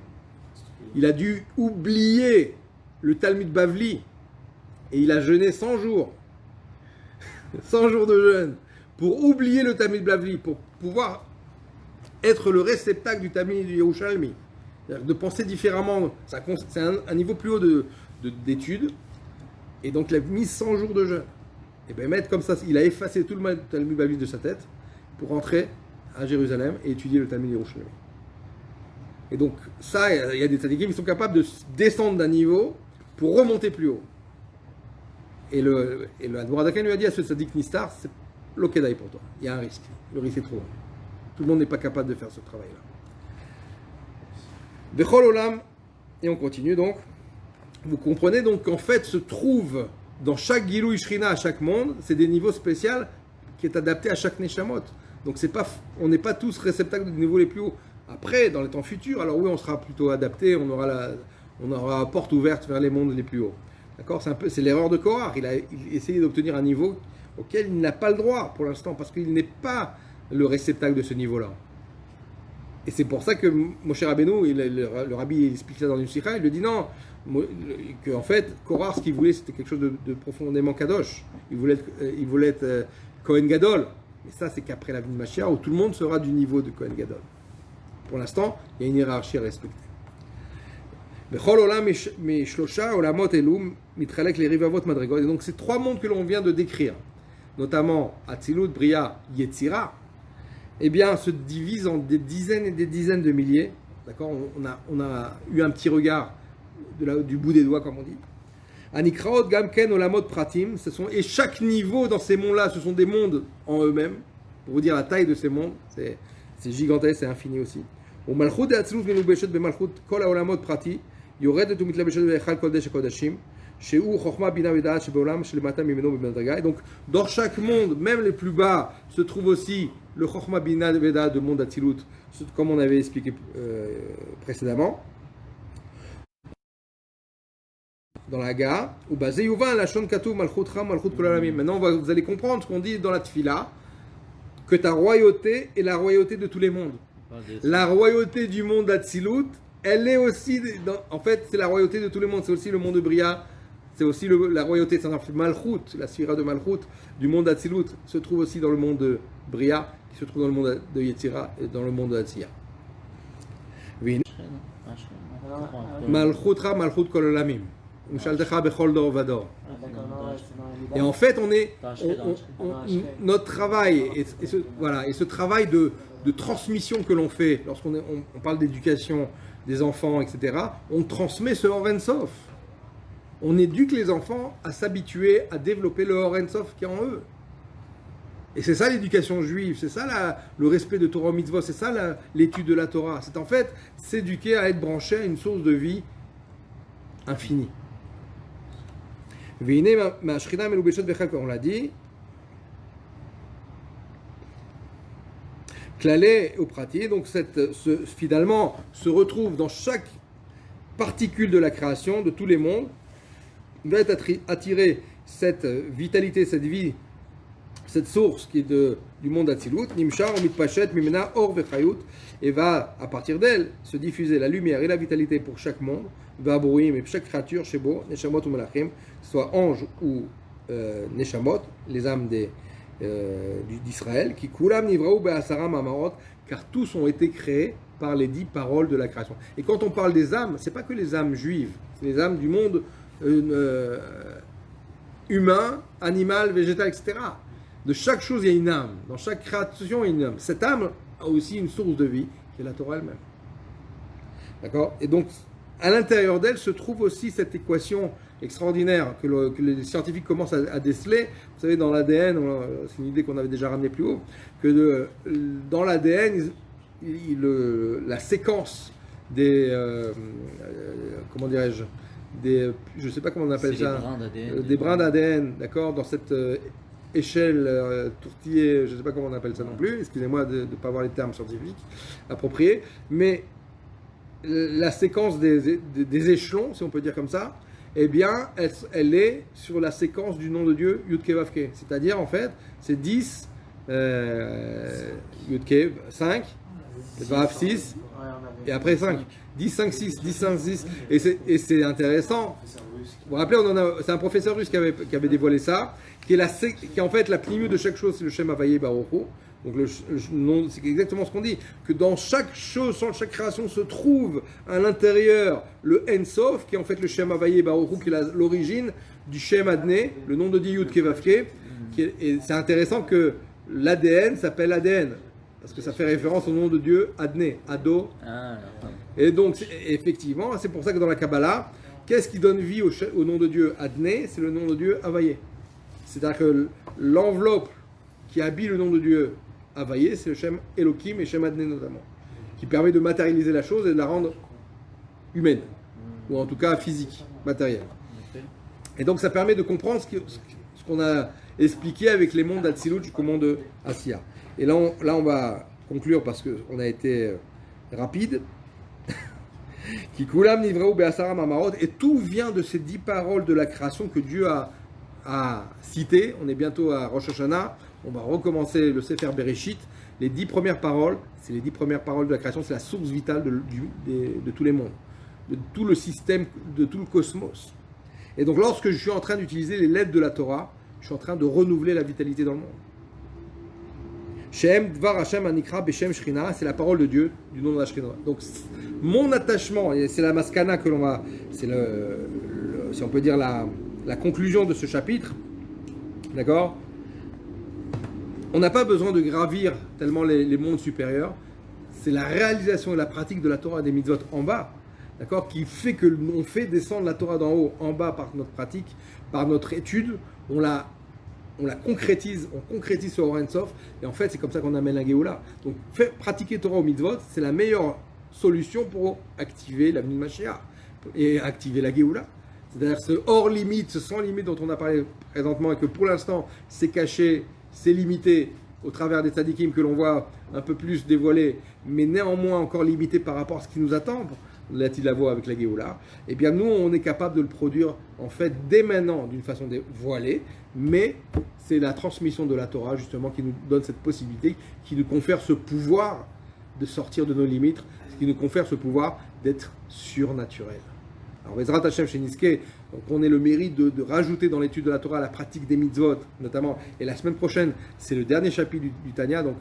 Il a dû oublier le Talmud Bavli et il a jeûné 100 jours. 100 jours de jeûne pour oublier le Talmud Bavli, pour pouvoir être le réceptacle du Talmud Yerushalmi. C'est-à-dire de penser différemment. C'est un niveau plus haut d'études. Et donc il a mis 100 jours de jeûne. Et bien mettre comme ça, il a effacé tout le Talmud Bavli de sa tête pour rentrer à Jérusalem et étudier le Talmud Yerushalmi. Et donc, ça, il y a des tzadikim qui sont capables de descendre d'un niveau pour remonter plus haut. Et le Admor Adaken lui a dit à ce tzadik Nistar, c'est l'okedaï pour toi. Il y a un risque. Le risque est trop grand. Tout le monde n'est pas capable de faire ce travail-là. Vechol Olam, et on continue donc. Vous comprenez donc qu'en fait se trouve dans chaque Gilou Ishrina, à chaque monde, c'est des niveaux spéciaux qui est adapté à chaque Neshamot. Donc on n'est pas tous réceptacles des niveaux les plus hauts. Après, dans les temps futurs, alors oui, on sera plutôt adapté, on aura la porte ouverte vers les mondes les plus hauts. D'accord, c'est l'erreur de Korah. Il a essayé d'obtenir un niveau auquel il n'a pas le droit pour l'instant, parce qu'il n'est pas le réceptacle de ce niveau-là. Et c'est pour ça que Moshe Rabbeinu, le rabbi explique ça dans une sikha, il lui dit non, qu'en fait, Korah, ce qu'il voulait, c'était quelque chose de profondément kadosh. Il voulait être Kohen Gadol. Mais ça, c'est qu'après la vie de Mashiach, où tout le monde sera du niveau de Kohen Gadol. Pour l'instant, il y a une hiérarchie à respecter. Et donc, ces trois mondes que l'on vient de décrire, notamment Atzilut, Bria, Yetzira, eh bien, se divisent en des dizaines et des dizaines de milliers. D'accord, on a eu un petit regard du bout des doigts, comme on dit. Anikraot, Gamken, Olamot, Pratim, et chaque niveau dans ces mondes-là, ce sont des mondes en eux-mêmes. Pour vous dire la taille de ces mondes, c'est gigantesque, c'est infini aussi. Au Malchut de Atzilut, Menubeshet, Bemalchut, Kol Olamot, Prati, Yored, Tumitlabeshet, Bechal, Kodesh, Kodashim, Sheu, Chochma, Bina, Vedaat, Shebolam, Shlematam, Mimeno, Bebendaga. Donc, dans chaque monde, même les plus bas, se trouve aussi le Chochma, Bina, Vedaat de monde Atzilut, comme on avait expliqué précédemment. Dans la Haga, ou basé Yuvan, la Shon Katou, Malchut Ram, Malchut Kolalamim. Maintenant, vous allez comprendre ce qu'on dit dans la Tfila, que ta royauté est la royauté de tous les mondes. La royauté du monde d'Atsilut, elle est aussi, en fait, c'est la royauté de tous les mondes. C'est aussi le monde de Bria, c'est aussi la royauté, ça s'appelle Malchut, la Sphira de Malchut, du monde d'Atsilut, se trouve aussi dans le monde de Bria, qui se trouve dans le monde de Yetzira et dans le monde d'Atsiya. Malchut Ram, Malchut Kolalamim. Et en fait, notre travail, et ce travail de transmission que l'on fait, lorsqu'on parle d'éducation des enfants, etc., on transmet ce Or Ein Sof. On éduque les enfants à s'habituer à développer le Or Ein Sof qui est en eux. Et c'est ça l'éducation juive, c'est ça le respect de Torah Mitzvot, c'est ça l'étude de la Torah. C'est en fait s'éduquer à être branché à une source de vie infinie. On l'a dit, Klalé au Prati, donc finalement se retrouve dans chaque particule de la création, de tous les mondes, il va être attiré cette vitalité, cette vie, cette source qui est du monde Atzilut, Nimshar, Mitpachet, Mimena, Or Vechayut, et va à partir d'elle se diffuser la lumière et la vitalité pour chaque monde. Vabrouim et chaque créature, Shebo, Neshamot ou Melachim, soit ange ou Neshamot, les âmes d'Israël, qui Kulam Nivraou Be'asaram Amarot, car tous ont été créés par les 10 paroles de la création. Et quand on parle des âmes, c'est pas que les âmes juives, c'est les âmes du monde humain, animal, végétal, etc. De chaque chose, il y a une âme. Dans chaque création, il y a une âme. Cette âme a aussi une source de vie, qui est la Torah elle-même. D'accord ? Et donc, à l'intérieur d'elle se trouve aussi cette équation extraordinaire que les scientifiques commencent à déceler. Vous savez, dans l'ADN, c'est une idée qu'on avait déjà ramenée plus haut, que dans l'ADN, la séquence des... comment dirais-je, je ne sais pas comment on appelle ça. Des brins d'ADN, d'accord, dans cette échelle tourtillée, je ne sais pas comment on appelle ça non plus, excusez-moi de ne pas avoir les termes scientifiques appropriés, mais la séquence des échelons, si on peut dire comme ça, eh bien, elle est sur la séquence du nom de Dieu, Yud-Ke Vav-Ke. C'est-à-dire, en fait, c'est 10, Yud-Ke, 5, Vav 6, et après 5. 10, 5, 6, 10, 5, 6. Et c'est intéressant. Vous vous rappelez, c'est un professeur russe qui avait dévoilé ça, qui est en fait la plimut de chaque chose, c'est le Shem Havayé Baruch Hu. Donc c'est exactement ce qu'on dit, que dans chaque chose, dans chaque création se trouve à l'intérieur le En Sof, qui est en fait le Shem Havayé Baruch Hu, qui est l'origine du Shem Adné, le nom de Dieu Yud Ke Vav Ke. Et c'est intéressant que l'ADN s'appelle ADN. parce que ça fait référence au nom de Dieu, Adné, Ado. Et donc, effectivement, c'est pour ça que dans la Kabbalah, qu'est-ce qui donne vie au nom de Dieu Adné? C'est le nom de Dieu Havayé. C'est-à-dire que l'enveloppe qui habille le nom de Dieu Havayé, c'est le Shem Elohim et Shem Adné notamment, qui permet de matérialiser la chose et de la rendre humaine, ou en tout cas physique, matérielle. Et donc ça permet de comprendre ce qu'on a expliqué avec les mondes d'Atsilut jusqu'au monde de Asiya. Et là on va conclure parce qu'on a été rapide. Kikulam Nivraou Be'asara Mamarot, et tout vient de ces 10 paroles de la création que Dieu a citées. On est bientôt à Rosh Hashanah, on va recommencer le Sefer Bereshit. Les 10 premières paroles, c'est les 10 premières paroles de la création, c'est la source vitale de tous les mondes, de tout le système, de tout le cosmos. Et donc lorsque je suis en train d'utiliser les lettres de la Torah, je suis en train de renouveler la vitalité dans le monde. Shem Dvar Hashem Anikra Beshem Shrina, c'est la parole de Dieu, du nom de la Shrina. Donc mon attachement, et c'est la maskana que l'on va, c'est si on peut dire la conclusion de ce chapitre, d'accord? On n'a pas besoin de gravir tellement les mondes supérieurs, c'est la réalisation et la pratique de la Torah des mitzvot en bas, d'accord, qui fait que l'on fait descendre la Torah d'en haut en bas par notre pratique, par notre étude, on la concrétise, on concrétise sur Or Sof, et en fait c'est comme ça qu'on amène la Géoula. Donc pratiquer Torah au mitzvot, c'est la meilleure solution pour activer la Mashiach et activer la Géoula. C'est-à-dire ce hors limite, ce sans limite dont on a parlé présentement et que pour l'instant c'est caché, c'est limité au travers des tzadikim que l'on voit un peu plus dévoilés, mais néanmoins encore limité par rapport à ce qui nous attend, l'a-t-il la voix avec la Géoula, eh bien nous on est capable de le produire en fait dès maintenant d'une façon dévoilée, mais c'est la transmission de la Torah justement qui nous donne cette possibilité, qui nous confère ce pouvoir de sortir de nos limites, qui nous confère ce pouvoir d'être surnaturel. Alors Bezrat Hashem chez Niske, donc on ait le mérite de rajouter dans l'étude de la Torah la pratique des mitzvot notamment, et la semaine prochaine c'est le dernier chapitre du Tanya, donc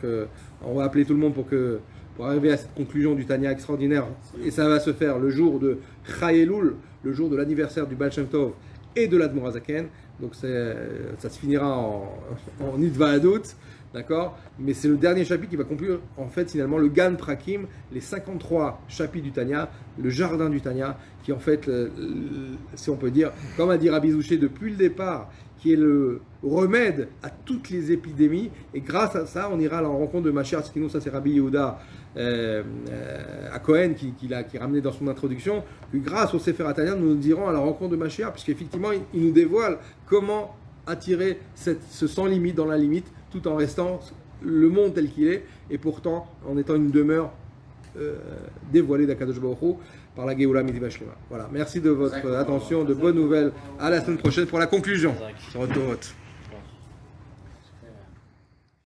on va appeler tout le monde pour arriver à cette conclusion du Tanya extraordinaire, et ça va se faire le jour de Chayelul, le jour de l'anniversaire du Baal Shem Tov et de l'Admor HaZaken, donc ça se finira en Idva'adut, d'accord, mais c'est le dernier chapitre qui va conclure en fait finalement le Gan Prakim, les 53 chapitres du Tanya, le jardin du Tanya, qui en fait, si on peut dire, comme a dit Rabbi Zouché depuis le départ, qui est le remède à toutes les épidémies, et grâce à ça on ira à la rencontre de Mashiach Tzidkenu. Ça c'est Rabbi Yehuda à Cohen qui ramenait dans son introduction, que grâce au Sefer HaTanya nous nous irons à la rencontre de Mashiach, puisqu'effectivement il nous dévoile comment attirer ce sans limite dans la limite, tout en restant le monde tel qu'il est, et pourtant en étant une demeure dévoilée d'Akadosh Baruch Hu par la Géoula Mitzvah Shlema. Voilà, merci de votre attention, de bonnes nouvelles. À la semaine prochaine pour la conclusion sur Autorot.